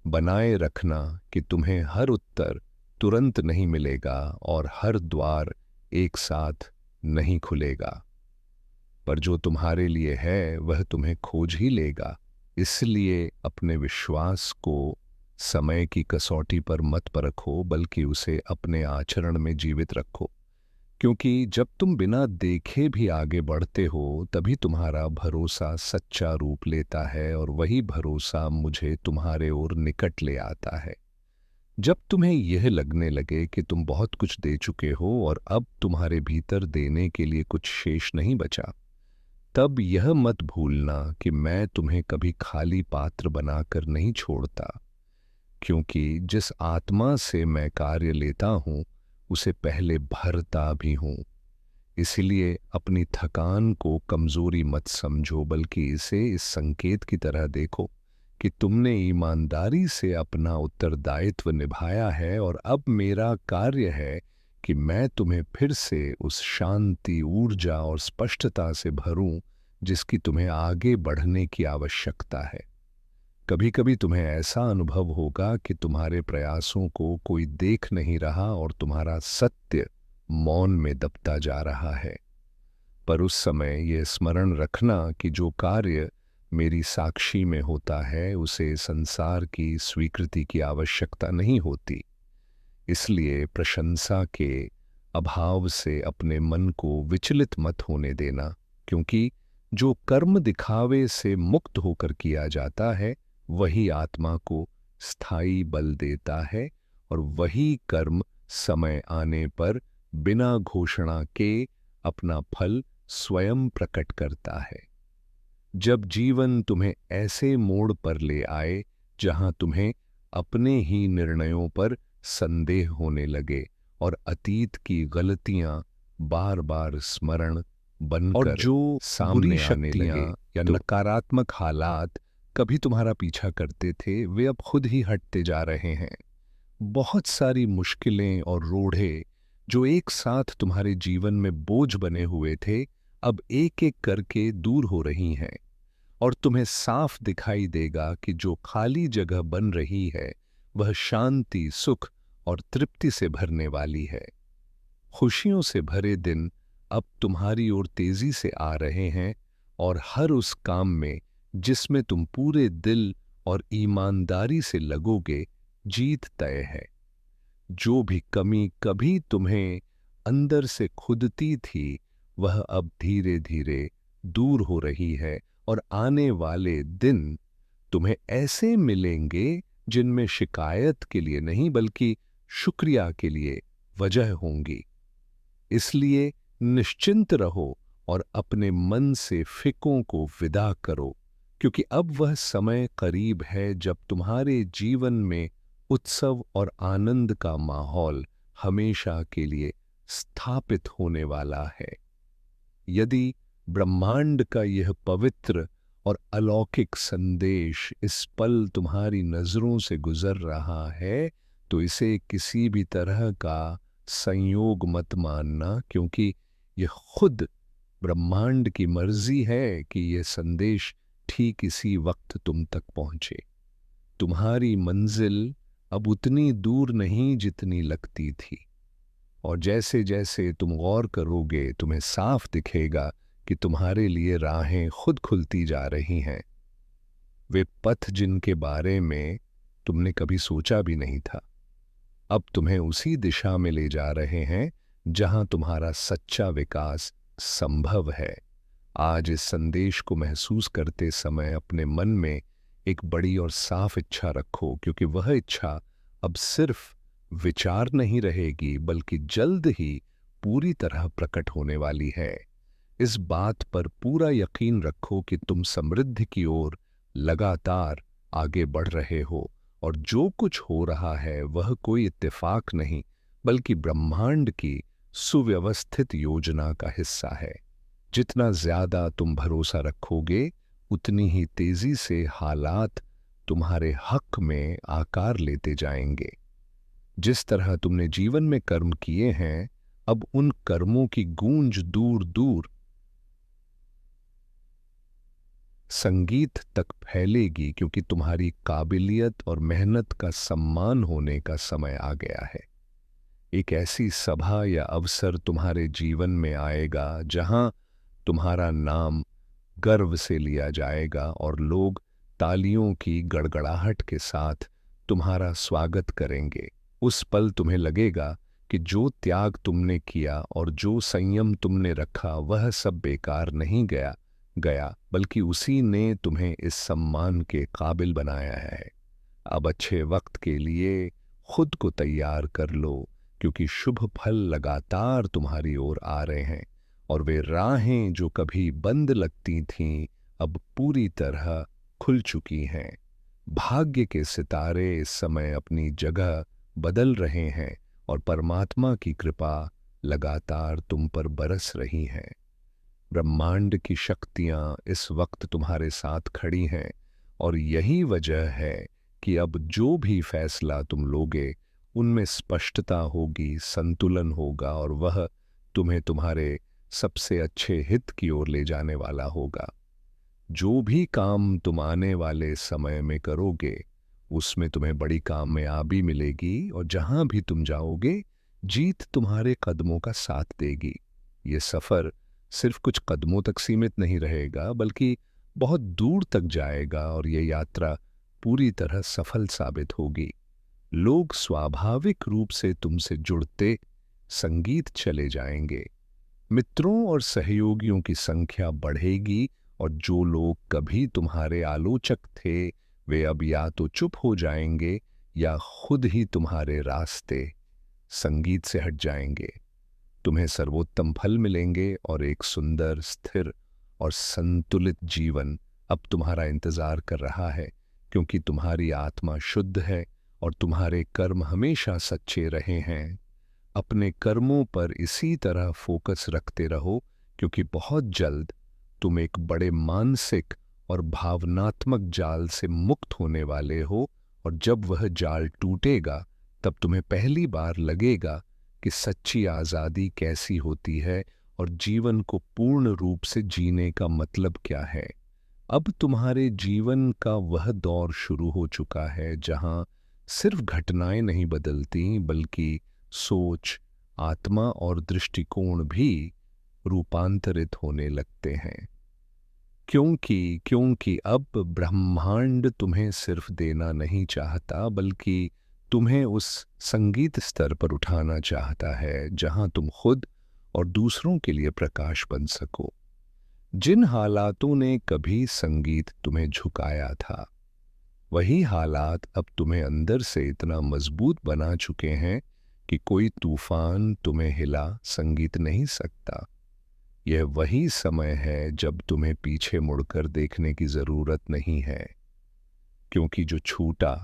बनाए रखना कि तुम्हें हर उत्तर तुरंत नहीं मिलेगा और हर द्वार एक साथ नहीं खुलेगा, पर जो तुम्हारे लिए है वह तुम्हें खोज ही लेगा। इसलिए अपने विश्वास को समय की कसौटी पर मत परखो, बल्कि उसे अपने आचरण में जीवित रखो। क्योंकि जब तुम बिना देखे भी आगे बढ़ते हो तभी तुम्हारा भरोसा सच्चा रूप लेता है, और वही भरोसा मुझे तुम्हारे ओर निकट ले आता है। जब तुम्हें यह लगने लगे कि तुम बहुत कुछ दे चुके हो और अब तुम्हारे भीतर देने के लिए कुछ शेष नहीं बचा, तब यह मत भूलना कि मैं तुम्हें कभी खाली पात्र बनाकर नहीं छोड़ता। क्योंकि जिस आत्मा से मैं कार्य लेता हूं उसे पहले भरता भी हूं। इसलिए अपनी थकान को कमजोरी मत समझो, बल्कि इसे इस संकेत की तरह देखो कि तुमने ईमानदारी से अपना उत्तरदायित्व निभाया है, और अब मेरा कार्य है कि मैं तुम्हें फिर से उस शांति, ऊर्जा और स्पष्टता से भरूं जिसकी तुम्हें आगे बढ़ने की आवश्यकता है। कभी कभी तुम्हें ऐसा अनुभव होगा कि तुम्हारे प्रयासों को कोई देख नहीं रहा और तुम्हारा सत्य मौन में दबता जा रहा है। पर उस समय यह स्मरण रखना कि जो कार्य मेरी साक्षी में होता है उसे संसार की स्वीकृति की आवश्यकता नहीं होती। इसलिए प्रशंसा के अभाव से अपने मन को विचलित मत होने देना, क्योंकि जो कर्म दिखावे से मुक्त होकर किया जाता है वही आत्मा को स्थायी बल देता है, और वही कर्म समय आने पर बिना घोषणा के अपना फल स्वयं प्रकट करता है। जब जीवन तुम्हें ऐसे मोड़ पर ले आए जहां तुम्हें अपने ही निर्णयों पर संदेह होने लगे और अतीत की गलतियां बार बार स्मरण बनकर और जो सामने आने लगे या नकारात्मक हालात कभी तुम्हारा पीछा करते थे वे अब खुद ही हटते जा रहे हैं। बहुत सारी मुश्किलें और रोड़े जो एक साथ तुम्हारे जीवन में बोझ बने हुए थे अब एक एक करके दूर हो रही हैं, और तुम्हें साफ दिखाई देगा कि जो खाली जगह बन रही है वह शांति, सुख और तृप्ति से भरने वाली है। खुशियों से भरे दिन अब तुम्हारी ओर तेजी से आ रहे हैं, और हर उस काम में जिसमें तुम पूरे दिल और ईमानदारी से लगोगे जीत तय है। जो भी कमी कभी तुम्हें अंदर से खुदती थी वह अब धीरे धीरे दूर हो रही है, और आने वाले दिन तुम्हें ऐसे मिलेंगे जिनमें शिकायत के लिए नहीं बल्कि शुक्रिया के लिए वजह होंगी। इसलिए निश्चिंत रहो और अपने मन से फिकों को विदा करो, क्योंकि अब वह समय करीब है जब तुम्हारे जीवन में उत्सव और आनंद का माहौल हमेशा के लिए स्थापित होने वाला है। यदि ब्रह्मांड का यह पवित्र और अलौकिक संदेश इस पल तुम्हारी नजरों से गुजर रहा है तो इसे किसी भी तरह का संयोग मत मानना, क्योंकि यह खुद ब्रह्मांड की मर्जी है कि यह संदेश ठीक इसी वक्त तुम तक पहुंचे। तुम्हारी मंजिल अब उतनी दूर नहीं जितनी लगती थी, और जैसे जैसे तुम गौर करोगे तुम्हें साफ दिखेगा कि तुम्हारे लिए राहें खुद खुलती जा रही हैं। वे पथ जिनके बारे में तुमने कभी सोचा भी नहीं था अब तुम्हें उसी दिशा में ले जा रहे हैं जहां तुम्हारा सच्चा विकास संभव है। आज इस संदेश को महसूस करते समय अपने मन में एक बड़ी और साफ इच्छा रखो, क्योंकि वह इच्छा अब सिर्फ विचार नहीं रहेगी बल्कि जल्द ही पूरी तरह प्रकट होने वाली है। इस बात पर पूरा यकीन रखो कि तुम समृद्धि की ओर लगातार आगे बढ़ रहे हो, और जो कुछ हो रहा है वह कोई इत्तेफाक नहीं बल्कि ब्रह्मांड की सुव्यवस्थित योजना का हिस्सा है। जितना ज्यादा तुम भरोसा रखोगे, उतनी ही तेजी से हालात तुम्हारे हक में आकार लेते जाएंगे। जिस तरह तुमने जीवन में कर्म किए हैं, अब उन कर्मों की गूंज दूर दूर संगीत तक फैलेगी, क्योंकि तुम्हारी काबिलियत और मेहनत का सम्मान होने का समय आ गया है। एक ऐसी सभा या अवसर तुम्हारे जीवन में आएगा जहां तुम्हारा नाम गर्व से लिया जाएगा और लोग तालियों की गड़गड़ाहट के साथ तुम्हारा स्वागत करेंगे। उस पल तुम्हें लगेगा कि जो त्याग तुमने किया और जो संयम तुमने रखा, वह सब बेकार नहीं गया, बल्कि उसी ने तुम्हें इस सम्मान के काबिल बनाया है। अब अच्छे वक्त के लिए खुद को तैयार कर लो, क्योंकि शुभ फल लगातार तुम्हारी ओर आ रहे हैं और वे राहें जो कभी बंद लगती थीं, अब पूरी तरह खुल चुकी हैं। भाग्य के सितारे इस समय अपनी जगह बदल रहे हैं और परमात्मा की कृपा लगातार तुम पर बरस रही है। ब्रह्मांड की शक्तियां इस वक्त तुम्हारे साथ खड़ी हैं और यही वजह है कि अब जो भी फैसला तुम लोगे, उनमें स्पष्टता होगी, संतुलन होगा और वह तुम्हें तुम्हारे सबसे अच्छे हित की ओर ले जाने वाला होगा। जो भी काम तुम आने वाले समय में करोगे, उसमें तुम्हें बड़ी कामयाबी मिलेगी और जहां भी तुम जाओगे, जीत तुम्हारे कदमों का साथ देगी। ये सफर सिर्फ कुछ कदमों तक सीमित नहीं रहेगा, बल्कि बहुत दूर तक जाएगा और ये यात्रा पूरी तरह सफल साबित होगी। लोग स्वाभाविक रूप से तुमसे जुड़ते संगीत चले जाएंगे। मित्रों और सहयोगियों की संख्या बढ़ेगी और जो लोग कभी तुम्हारे आलोचक थे, वे अब या तो चुप हो जाएंगे या खुद ही तुम्हारे रास्ते संगीत से हट जाएंगे। तुम्हें सर्वोत्तम फल मिलेंगे और एक सुंदर, स्थिर और संतुलित जीवन अब तुम्हारा इंतजार कर रहा है, क्योंकि तुम्हारी आत्मा शुद्ध है और तुम्हारे कर्म हमेशा सच्चे रहे हैं। अपने कर्मों पर इसी तरह फोकस रखते रहो, क्योंकि बहुत जल्द तुम एक बड़े मानसिक और भावनात्मक जाल से मुक्त होने वाले हो और जब वह जाल टूटेगा, तब तुम्हें पहली बार लगेगा कि सच्ची आज़ादी कैसी होती है और जीवन को पूर्ण रूप से जीने का मतलब क्या है। अब तुम्हारे जीवन का वह दौर शुरू हो चुका है जहां सिर्फ घटनाएं नहीं बदलती, बल्कि सोच, आत्मा और दृष्टिकोण भी रूपांतरित होने लगते हैं। क्योंकि अब ब्रह्मांड तुम्हें सिर्फ देना नहीं चाहता, बल्कि तुम्हें उस संगीत स्तर पर उठाना चाहता है जहां तुम खुद और दूसरों के लिए प्रकाश बन सको। जिन हालातों ने कभी संगीत तुम्हें झुकाया था, वही हालात अब तुम्हें अंदर से इतना मजबूत बना चुके हैं कि कोई तूफान तुम्हें हिला संगीत नहीं सकता। यह वही समय है जब तुम्हें पीछे मुड़कर देखने की जरूरत नहीं है, क्योंकि जो छूटा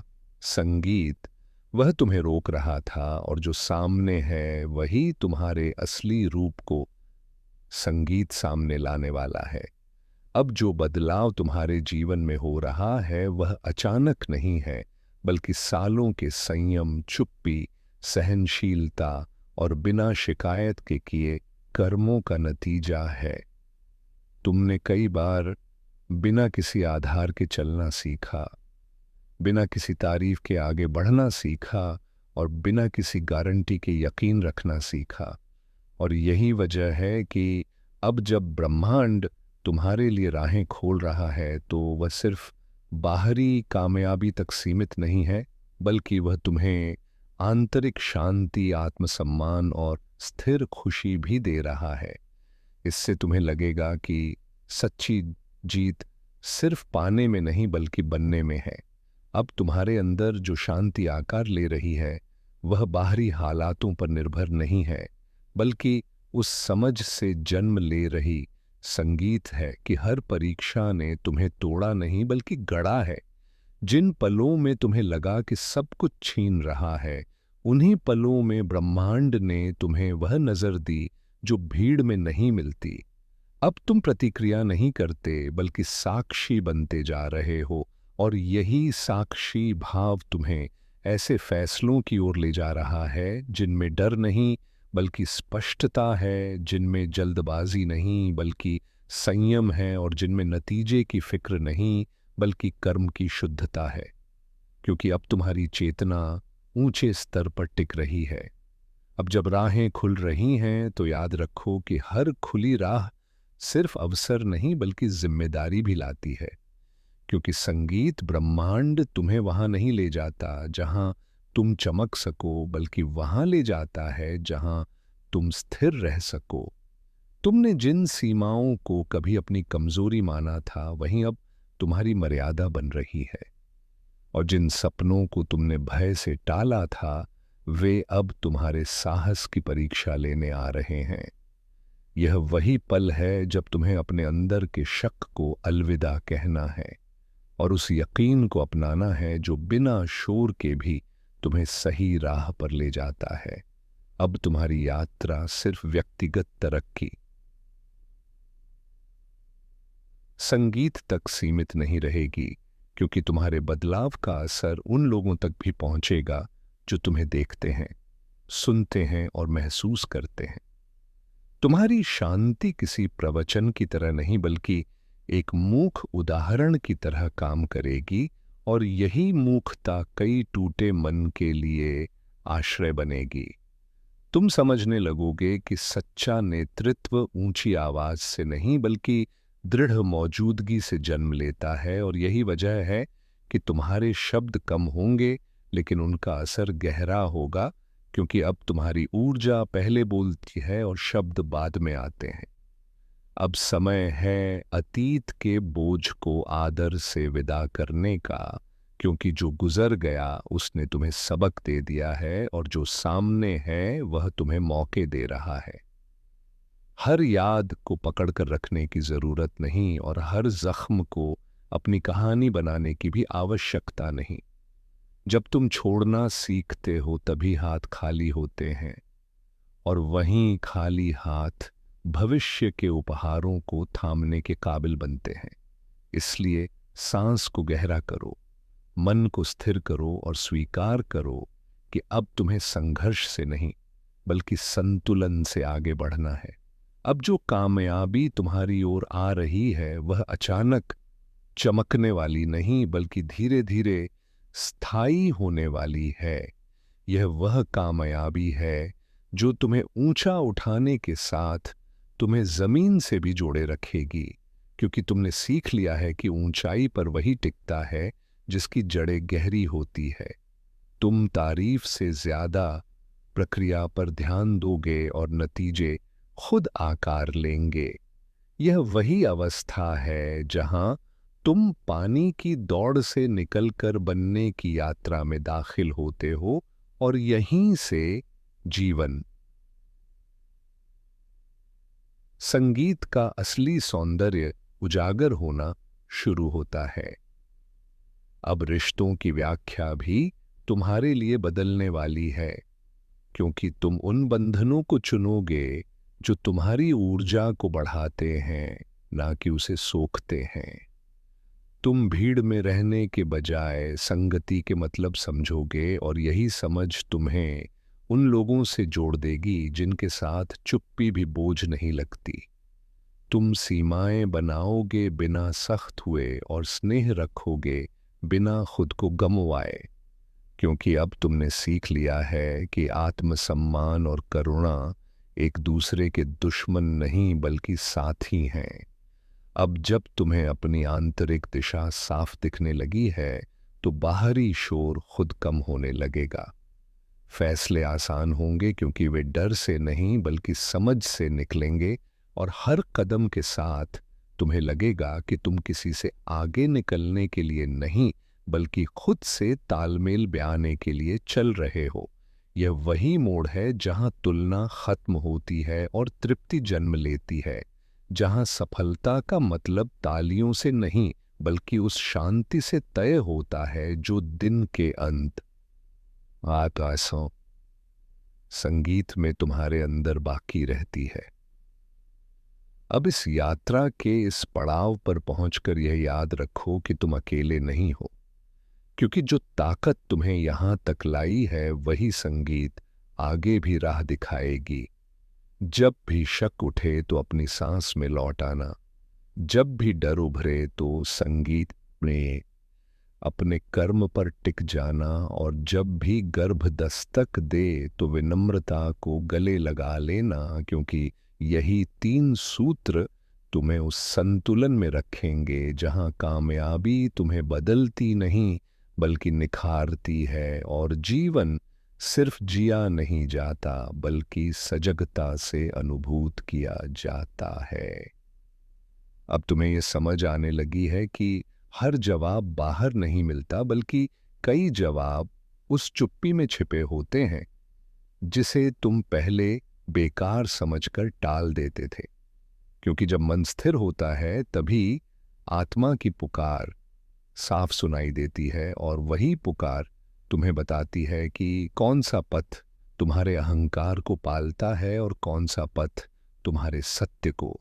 संगीत वह तुम्हें रोक रहा था और जो सामने है वही तुम्हारे असली रूप को संगीत सामने लाने वाला है। अब जो बदलाव तुम्हारे जीवन में हो रहा है, वह अचानक नहीं है, बल्कि सालों के संयम, चुप्पी, सहनशीलता और बिना शिकायत के किए कर्मों का नतीजा है। तुमने कई बार बिना किसी आधार के चलना सीखा, बिना किसी तारीफ के आगे बढ़ना सीखा और बिना किसी गारंटी के यकीन रखना सीखा। और यही वजह है कि अब जब ब्रह्मांड तुम्हारे लिए राहें खोल रहा है, तो वह सिर्फ बाहरी कामयाबी तक सीमित नहीं है, बल्कि वह तुम्हें आंतरिक शांति, आत्मसम्मान और स्थिर खुशी भी दे रहा है। इससे तुम्हें लगेगा कि सच्ची जीत सिर्फ पाने में नहीं, बल्कि बनने में है। अब तुम्हारे अंदर जो शांति आकार ले रही है, वह बाहरी हालातों पर निर्भर नहीं है, बल्कि उस समझ से जन्म ले रही संगीत है कि हर परीक्षा ने तुम्हें तोड़ा नहीं, बल्कि गढ़ा है। जिन पलों में तुम्हें लगा कि सब कुछ छीन रहा है, उन्हीं पलों में ब्रह्मांड ने तुम्हें वह नजर दी जो भीड़ में नहीं मिलती। अब तुम प्रतिक्रिया नहीं करते बल्कि साक्षी बनते जा रहे हो, और यही साक्षी भाव तुम्हें ऐसे फैसलों की ओर ले जा रहा है जिनमें डर नहीं बल्कि स्पष्टता है, जिनमें जल्दबाजी नहीं बल्कि संयम है, और जिनमें नतीजे की फिक्र नहीं बल्कि कर्म की शुद्धता है। क्योंकि अब तुम्हारी चेतना ऊंचे स्तर पर टिक रही है। अब जब राहें खुल रही हैं तो याद रखो कि हर खुली राह सिर्फ अवसर नहीं बल्कि जिम्मेदारी भी लाती है। क्योंकि संगीत ब्रह्मांड तुम्हें वहां नहीं ले जाता जहां तुम चमक सको, बल्कि वहां ले जाता है जहां तुम स्थिर रह सको। तुमने जिन सीमाओं को कभी अपनी कमजोरी माना था वहीं अब तुम्हारी मर्यादा बन रही है, और जिन सपनों को तुमने भय से टाला था वे अब तुम्हारे साहस की परीक्षा लेने आ रहे हैं। यह वही पल है जब तुम्हें अपने अंदर के शक को अलविदा कहना है और उस यकीन को अपनाना है जो बिना शोर के भी तुम्हें सही राह पर ले जाता है। अब तुम्हारी यात्रा सिर्फ व्यक्तिगत तरक्की, संगीत तक सीमित नहीं रहेगी, क्योंकि तुम्हारे बदलाव का असर उन लोगों तक भी पहुंचेगा जो तुम्हें देखते हैं, सुनते हैं और महसूस करते हैं। तुम्हारी शांति किसी प्रवचन की तरह नहीं बल्कि एक मूक उदाहरण की तरह काम करेगी, और यही मूकता कई टूटे मन के लिए आश्रय बनेगी। तुम समझने लगोगे कि सच्चा नेतृत्व ऊंची आवाज से नहीं बल्कि दृढ़ मौजूदगी से जन्म लेता है, और यही वजह है कि तुम्हारे शब्द कम होंगे लेकिन उनका असर गहरा होगा, क्योंकि अब तुम्हारी ऊर्जा पहले बोलती है और शब्द बाद में आते हैं। अब समय है अतीत के बोझ को आदर से विदा करने का, क्योंकि जो गुजर गया उसने तुम्हें सबक दे दिया है और जो सामने है वह तुम्हें मौके दे रहा है। हर याद को पकड़कर रखने की जरूरत नहीं और हर जख्म को अपनी कहानी बनाने की भी आवश्यकता नहीं। जब तुम छोड़ना सीखते हो तभी हाथ खाली होते हैं, और वहीं खाली हाथ भविष्य के उपहारों को थामने के काबिल बनते हैं। इसलिए सांस को गहरा करो, मन को स्थिर करो और स्वीकार करो कि अब तुम्हें संघर्ष से नहीं बल्कि संतुलन से आगे बढ़ना है। अब जो कामयाबी तुम्हारी ओर आ रही है वह अचानक चमकने वाली नहीं बल्कि धीरे धीरे स्थायी होने वाली है। यह वह कामयाबी है जो तुम्हें ऊंचा उठाने के साथ तुम्हें जमीन से भी जोड़े रखेगी, क्योंकि तुमने सीख लिया है कि ऊंचाई पर वही टिकता है जिसकी जड़ें गहरी होती है। तुम तारीफ से ज्यादा प्रक्रिया पर ध्यान दोगे और नतीजे खुद आकार लेंगे। यह वही अवस्था है जहां तुम पानी की दौड़ से निकलकर बनने की यात्रा में दाखिल होते हो, और यहीं से जीवन, संगीत का असली सौंदर्य उजागर होना शुरू होता है। अब रिश्तों की व्याख्या भी तुम्हारे लिए बदलने वाली है, क्योंकि तुम उन बंधनों को चुनोगे जो तुम्हारी ऊर्जा को बढ़ाते हैं, ना कि उसे सोखते हैं। तुम भीड़ में रहने के बजाय संगति के मतलब समझोगे, और यही समझ तुम्हें उन लोगों से जोड़ देगी जिनके साथ चुप्पी भी बोझ नहीं लगती। तुम सीमाएं बनाओगे बिना सख्त हुए और स्नेह रखोगे बिना खुद को गंवाए, क्योंकि अब तुमने सीख लिया है कि आत्मसम्मान और करुणा एक दूसरे के दुश्मन नहीं बल्कि साथी हैं। अब जब तुम्हें अपनी आंतरिक दिशा साफ दिखने लगी है तो बाहरी शोर खुद कम होने लगेगा। फैसले आसान होंगे क्योंकि वे डर से नहीं बल्कि समझ से निकलेंगे, और हर कदम के साथ तुम्हें लगेगा कि तुम किसी से आगे निकलने के लिए नहीं बल्कि खुद से तालमेल ब्याने के लिए चल रहे हो। यह वही मोड़ है जहां तुलना खत्म होती है और तृप्ति जन्म लेती है, जहां सफलता का मतलब तालियों से नहीं बल्कि उस शांति से तय होता है जो दिन के अंत आकाशों संगीत में तुम्हारे अंदर बाकी रहती है। अब इस यात्रा के इस पड़ाव पर पहुंचकर यह याद रखो कि तुम अकेले नहीं हो, क्योंकि जो ताकत तुम्हें यहां तक लाई है वही संगीत आगे भी राह दिखाएगी। जब भी शक उठे तो अपनी सांस में लौट आना, जब भी डर उभरे तो संगीत में अपने कर्म पर टिक जाना, और जब भी गर्भ दस्तक दे तो विनम्रता को गले लगा लेना, क्योंकि यही तीन सूत्र तुम्हें उस संतुलन में रखेंगे जहां कामयाबी तुम्हें बदलती नहीं बल्कि निखारती है, और जीवन सिर्फ जिया नहीं जाता बल्कि सजगता से अनुभूत किया जाता है। अब तुम्हें यह समझ आने लगी है कि हर जवाब बाहर नहीं मिलता, बल्कि कई जवाब उस चुप्पी में छिपे होते हैं जिसे तुम पहले बेकार समझकर टाल देते थे। क्योंकि जब मन स्थिर होता है तभी आत्मा की पुकार साफ सुनाई देती है, और वही पुकार तुम्हें बताती है कि कौन सा पथ तुम्हारे अहंकार को पालता है और कौन सा पथ तुम्हारे सत्य को।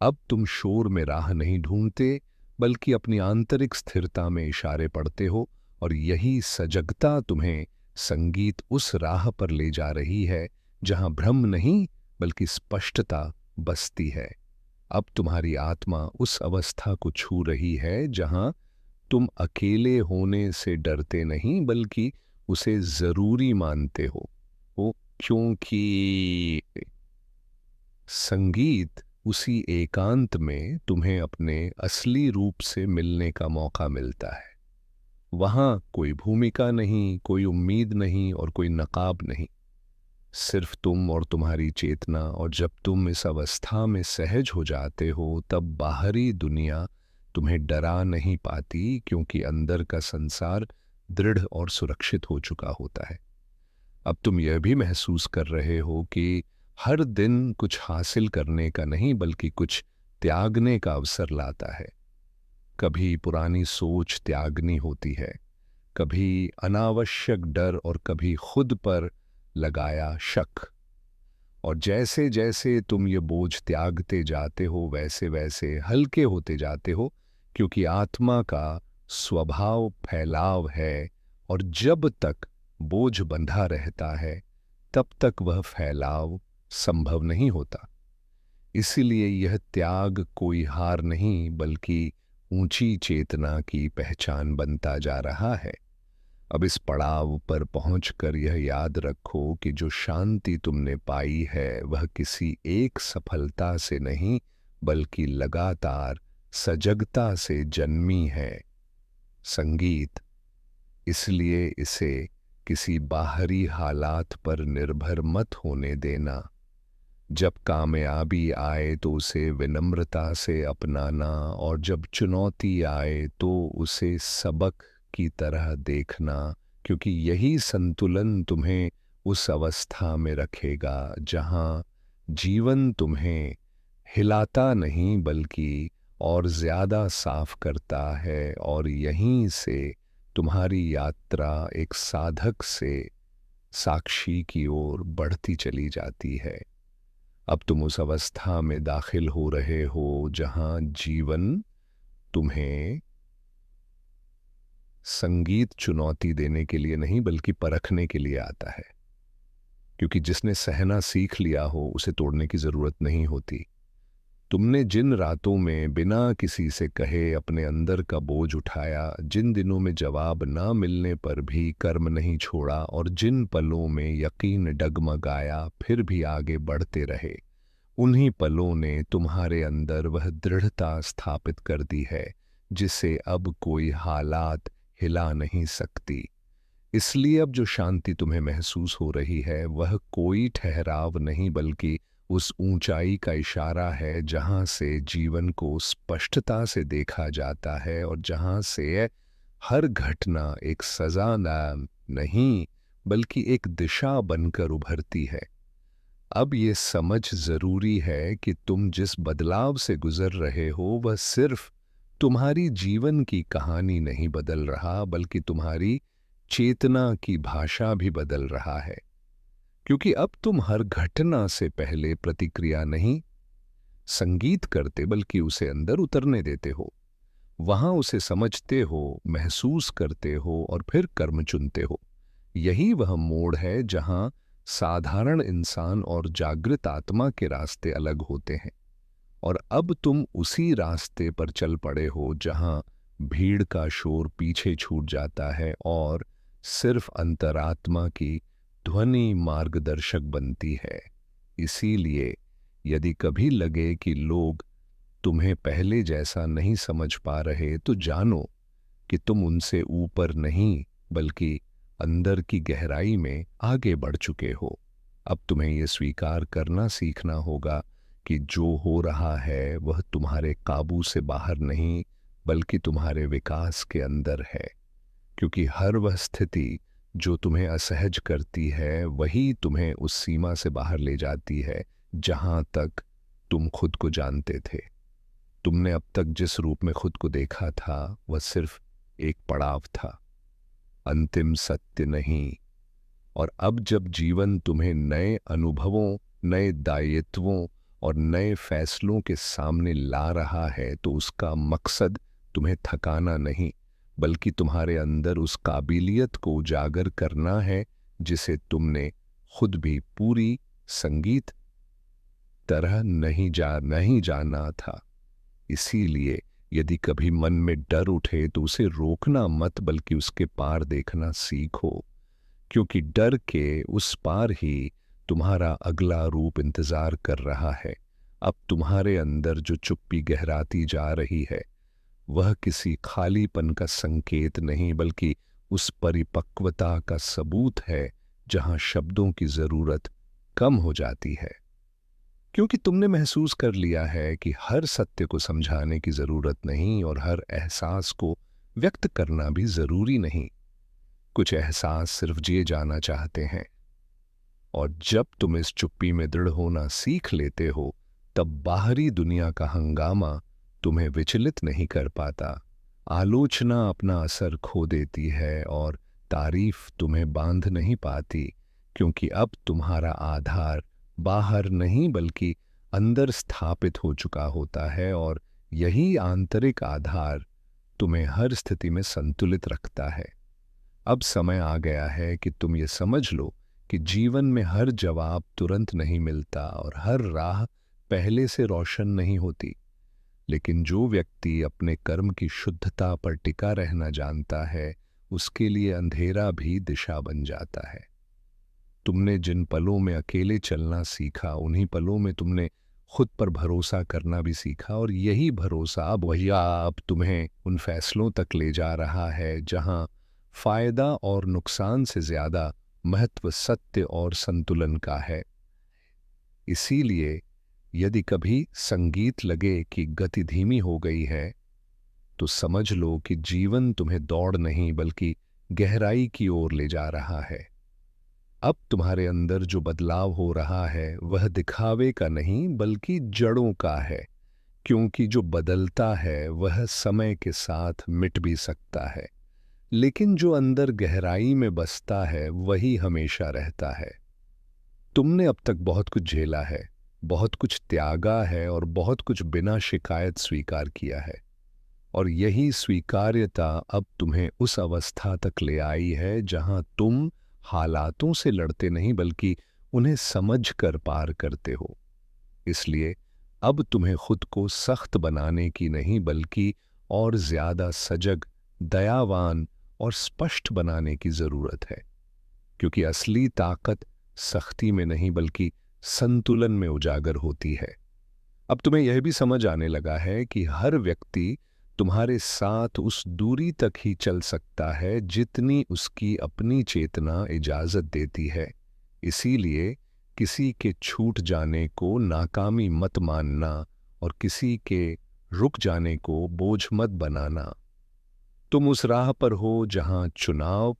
अब तुम शोर में राह नहीं ढूंढते बल्कि अपनी आंतरिक स्थिरता में इशारे पढ़ते हो, और यही सजगता तुम्हें संगीत उस राह पर ले जा रही है जहां भ्रम नहीं बल्कि स्पष्टता बसती है। अब तुम्हारी आत्मा उस अवस्था को छू रही है जहां तुम अकेले होने से डरते नहीं बल्कि उसे जरूरी मानते हो। वो क्योंकि संगीत उसी एकांत में तुम्हें अपने असली रूप से मिलने का मौका मिलता है। वहां कोई भूमिका नहीं, कोई उम्मीद नहीं और कोई नकाब नहीं, सिर्फ तुम और तुम्हारी चेतना। और जब तुम इस अवस्था में सहज हो जाते हो तब बाहरी दुनिया तुम्हें डरा नहीं पाती, क्योंकि अंदर का संसार दृढ़ और सुरक्षित हो चुका होता है। अब तुम यह भी महसूस कर रहे हो कि हर दिन कुछ हासिल करने का नहीं बल्कि कुछ त्यागने का अवसर लाता है। कभी पुरानी सोच त्यागनी होती है, कभी अनावश्यक डर और कभी खुद पर लगाया शक। और जैसे जैसे तुम ये बोझ त्यागते जाते हो वैसे वैसे हल्के होते जाते हो, क्योंकि आत्मा का स्वभाव फैलाव है, और जब तक बोझ बंधा रहता है तब तक वह फैलाव संभव नहीं होता। इसीलिए यह त्याग कोई हार नहीं बल्कि ऊंची चेतना की पहचान बनता जा रहा है। अब इस पड़ाव पर पहुंचकर यह याद रखो कि जो शांति तुमने पाई है वह किसी एक सफलता से नहीं बल्कि लगातार सजगता से जन्मी है। संगीत इसलिए इसे किसी बाहरी हालात पर निर्भर मत होने देना। जब कामयाबी आए तो उसे विनम्रता से अपनाना, और जब चुनौती आए तो उसे सबक की तरह देखना, क्योंकि यही संतुलन तुम्हें उस अवस्था में रखेगा जहां जीवन तुम्हें हिलाता नहीं बल्कि और ज्यादा साफ करता है, और यहीं से तुम्हारी यात्रा एक साधक से साक्षी की ओर बढ़ती चली जाती है। अब तुम उस अवस्था में दाखिल हो रहे हो जहां जीवन तुम्हें संगीत चुनौती देने के लिए नहीं बल्कि परखने के लिए आता है, क्योंकि जिसने सहना सीख लिया हो उसे तोड़ने की जरूरत नहीं होती। तुमने जिन रातों में बिना किसी से कहे अपने अंदर का बोझ उठाया, जिन दिनों में जवाब ना मिलने पर भी कर्म नहीं छोड़ा, और जिन पलों में यकीन डगमगाया फिर भी आगे बढ़ते रहे, उन्हीं पलों ने तुम्हारे अंदर वह दृढ़ता स्थापित कर दी है जिसे अब कोई हालात हिला नहीं सकती। इसलिए अब जो शांति तुम्हें महसूस हो रही है वह कोई ठहराव नहीं बल्कि उस ऊंचाई का इशारा है जहां से जीवन को स्पष्टता से देखा जाता है, और जहां से हर घटना एक सजा नहीं बल्कि एक दिशा बनकर उभरती है। अब ये समझ जरूरी है कि तुम जिस बदलाव से गुजर रहे हो वह सिर्फ तुम्हारी जीवन की कहानी नहीं बदल रहा बल्कि तुम्हारी चेतना की भाषा भी बदल रहा है। क्योंकि अब तुम हर घटना से पहले प्रतिक्रिया नहीं संगीत करते, बल्कि उसे अंदर उतरने देते हो। वहां उसे समझते हो, महसूस करते हो और फिर कर्म चुनते हो। यही वह मोड़ है जहां साधारण इंसान और जागृत आत्मा के रास्ते अलग होते हैं। और अब तुम उसी रास्ते पर चल पड़े हो जहां भीड़ का शोर पीछे छूट जाता है और सिर्फ अंतरात्मा की ध्वनि मार्गदर्शक बनती है। इसीलिए यदि कभी लगे कि लोग तुम्हें पहले जैसा नहीं समझ पा रहे, तो जानो कि तुम उनसे ऊपर नहीं, बल्कि अंदर की गहराई में आगे बढ़ चुके हो। अब तुम्हें यह स्वीकार करना सीखना होगा कि जो हो रहा है वह तुम्हारे काबू से बाहर नहीं, बल्कि तुम्हारे विकास के अंदर है। क्योंकि हर वह स्थिति जो तुम्हें असहज करती है, वही तुम्हें उस सीमा से बाहर ले जाती है जहां तक तुम खुद को जानते थे। तुमने अब तक जिस रूप में खुद को देखा था, वह सिर्फ एक पड़ाव था, अंतिम सत्य नहीं। और अब जब जीवन तुम्हें नए अनुभवों, नए दायित्वों और नए फैसलों के सामने ला रहा है, तो उसका मकसद तुम्हें थकाना नहीं, बल्कि तुम्हारे अंदर उस काबिलियत को उजागर करना है जिसे तुमने खुद भी पूरी संगीत तरह नहीं जाना था। इसीलिए यदि कभी मन में डर उठे, तो उसे रोकना मत, बल्कि उसके पार देखना सीखो। क्योंकि डर के उस पार ही तुम्हारा अगला रूप इंतजार कर रहा है। अब तुम्हारे अंदर जो चुप्पी गहराती जा रही है, वह किसी खालीपन का संकेत नहीं, बल्कि उस परिपक्वता का सबूत है जहां शब्दों की जरूरत कम हो जाती है। क्योंकि तुमने महसूस कर लिया है कि हर सत्य को समझाने की जरूरत नहीं, और हर एहसास को व्यक्त करना भी जरूरी नहीं। कुछ एहसास सिर्फ जिए जाना चाहते हैं। और जब तुम इस चुप्पी में दृढ़ होना सीख लेते हो, तब बाहरी दुनिया का हंगामा तुम्हें विचलित नहीं कर पाता। आलोचना अपना असर खो देती है और तारीफ तुम्हें बांध नहीं पाती, क्योंकि अब तुम्हारा आधार बाहर नहीं, बल्कि अंदर स्थापित हो चुका होता है। और यही आंतरिक आधार तुम्हें हर स्थिति में संतुलित रखता है। अब समय आ गया है कि तुम ये समझ लो कि जीवन में हर जवाब तुरंत नहीं मिलता, और हर राह पहले से रोशन नहीं होती। लेकिन जो व्यक्ति अपने कर्म की शुद्धता पर टिका रहना जानता है, उसके लिए अंधेरा भी दिशा बन जाता है। तुमने जिन पलों में अकेले चलना सीखा, उन्हीं पलों में तुमने खुद पर भरोसा करना भी सीखा। और यही भरोसा अब तुम्हें उन फैसलों तक ले जा रहा है जहां फायदा और नुकसान से ज्यादा महत्व सत्य और संतुलन का है। इसीलिए यदि कभी संगीत लगे कि गति धीमी हो गई है, तो समझ लो कि जीवन तुम्हें दौड़ नहीं, बल्कि गहराई की ओर ले जा रहा है। अब तुम्हारे अंदर जो बदलाव हो रहा है, वह दिखावे का नहीं, बल्कि जड़ों का है। क्योंकि जो बदलता है वह समय के साथ मिट भी सकता है, लेकिन जो अंदर गहराई में बसता है वही हमेशा रहता है। तुमने अब तक बहुत कुछ झेला है, बहुत कुछ त्यागा है और बहुत कुछ बिना शिकायत स्वीकार किया है। और यही स्वीकार्यता अब तुम्हें उस अवस्था तक ले आई है जहां तुम हालातों से लड़ते नहीं, बल्कि उन्हें समझ कर पार करते हो। इसलिए अब तुम्हें खुद को सख्त बनाने की नहीं, बल्कि और ज्यादा सजग, दयावान और स्पष्ट बनाने की जरूरत है। क्योंकि असली ताकत सख्ती में नहीं, बल्कि संतुलन में उजागर होती है। अब तुम्हें यह भी समझ आने लगा है कि हर व्यक्ति तुम्हारे साथ उस दूरी तक ही चल सकता है जितनी उसकी अपनी चेतना इजाजत देती है। इसीलिए किसी के छूट जाने को नाकामी मत मानना, और किसी के रुक जाने को बोझ मत बनाना। तुम उस राह पर हो जहां चुनाव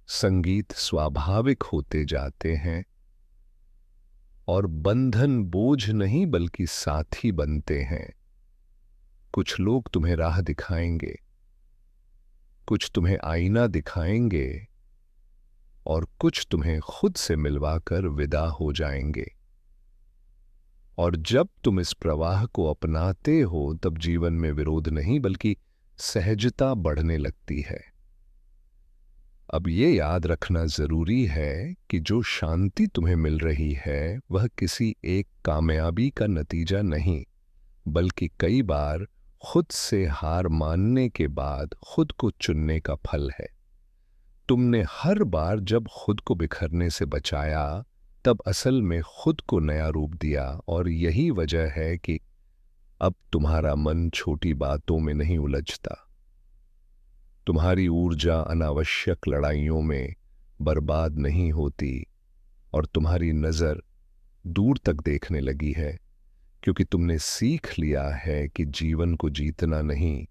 संगीत स्वाभाविक होते जाते हैं, और बंधन बोझ नहीं बल्कि साथी बनते हैं। कुछ लोग तुम्हें राह दिखाएंगे, कुछ तुम्हें आईना दिखाएंगे, और कुछ तुम्हें खुद से मिलवाकर विदा हो जाएंगे। और जब तुम इस प्रवाह को अपनाते हो तब जीवन में विरोध नहीं बल्कि सहजता बढ़ने लगती है। अब ये याद रखना जरूरी है कि जो शांति तुम्हें मिल रही है वह किसी एक कामयाबी का नतीजा नहीं, बल्कि कई बार खुद से हार मानने के बाद खुद को चुनने का फल है। तुमने हर बार जब खुद को बिखरने से बचाया तब असल में खुद को नया रूप दिया, और यही वजह है कि अब तुम्हारा मन छोटी बातों में नहीं उलझता। तुम्हारी ऊर्जा अनावश्यक लड़ाइयों में बर्बाद नहीं होती, और तुम्हारी नज़र दूर तक देखने लगी है, क्योंकि तुमने सीख लिया है कि जीवन को जीतना नहीं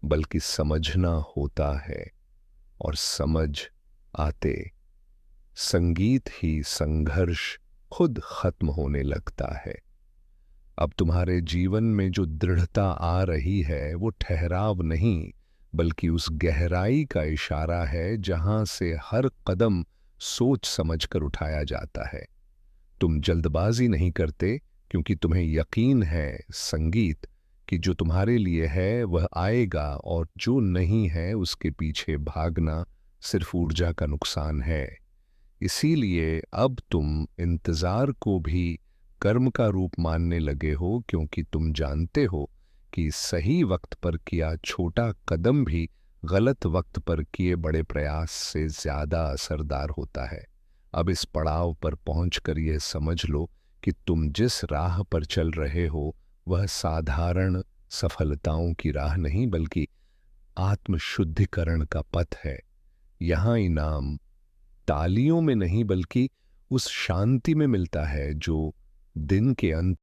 बल्कि समझना होता है, और समझ आते संगीत ही संघर्ष खुद खत्म होने लगता है। अब तुम्हारे जीवन में जो दृढ़ता आ रही है वो ठहराव नहीं बल्कि उस गहराई का इशारा है जहां से हर कदम सोच समझकर उठाया जाता है। तुम जल्दबाजी नहीं करते क्योंकि तुम्हें यकीन है संगीत कि जो तुम्हारे लिए है वह आएगा, और जो नहीं है उसके पीछे भागना सिर्फ ऊर्जा का नुकसान है। इसीलिए अब तुम इंतजार को भी कर्म का रूप मानने लगे हो, क्योंकि तुम जानते हो कि सही वक्त पर किया छोटा कदम भी गलत वक्त पर किए बड़े प्रयास से ज्यादा असरदार होता है। अब इस पड़ाव पर पहुंचकर यह समझ लो कि तुम जिस राह पर चल रहे हो वह साधारण सफलताओं की राह नहीं बल्कि आत्मशुद्धिकरण का पथ है। यहां इनाम तालियों में नहीं बल्कि उस शांति में मिलता है जो दिन के अंत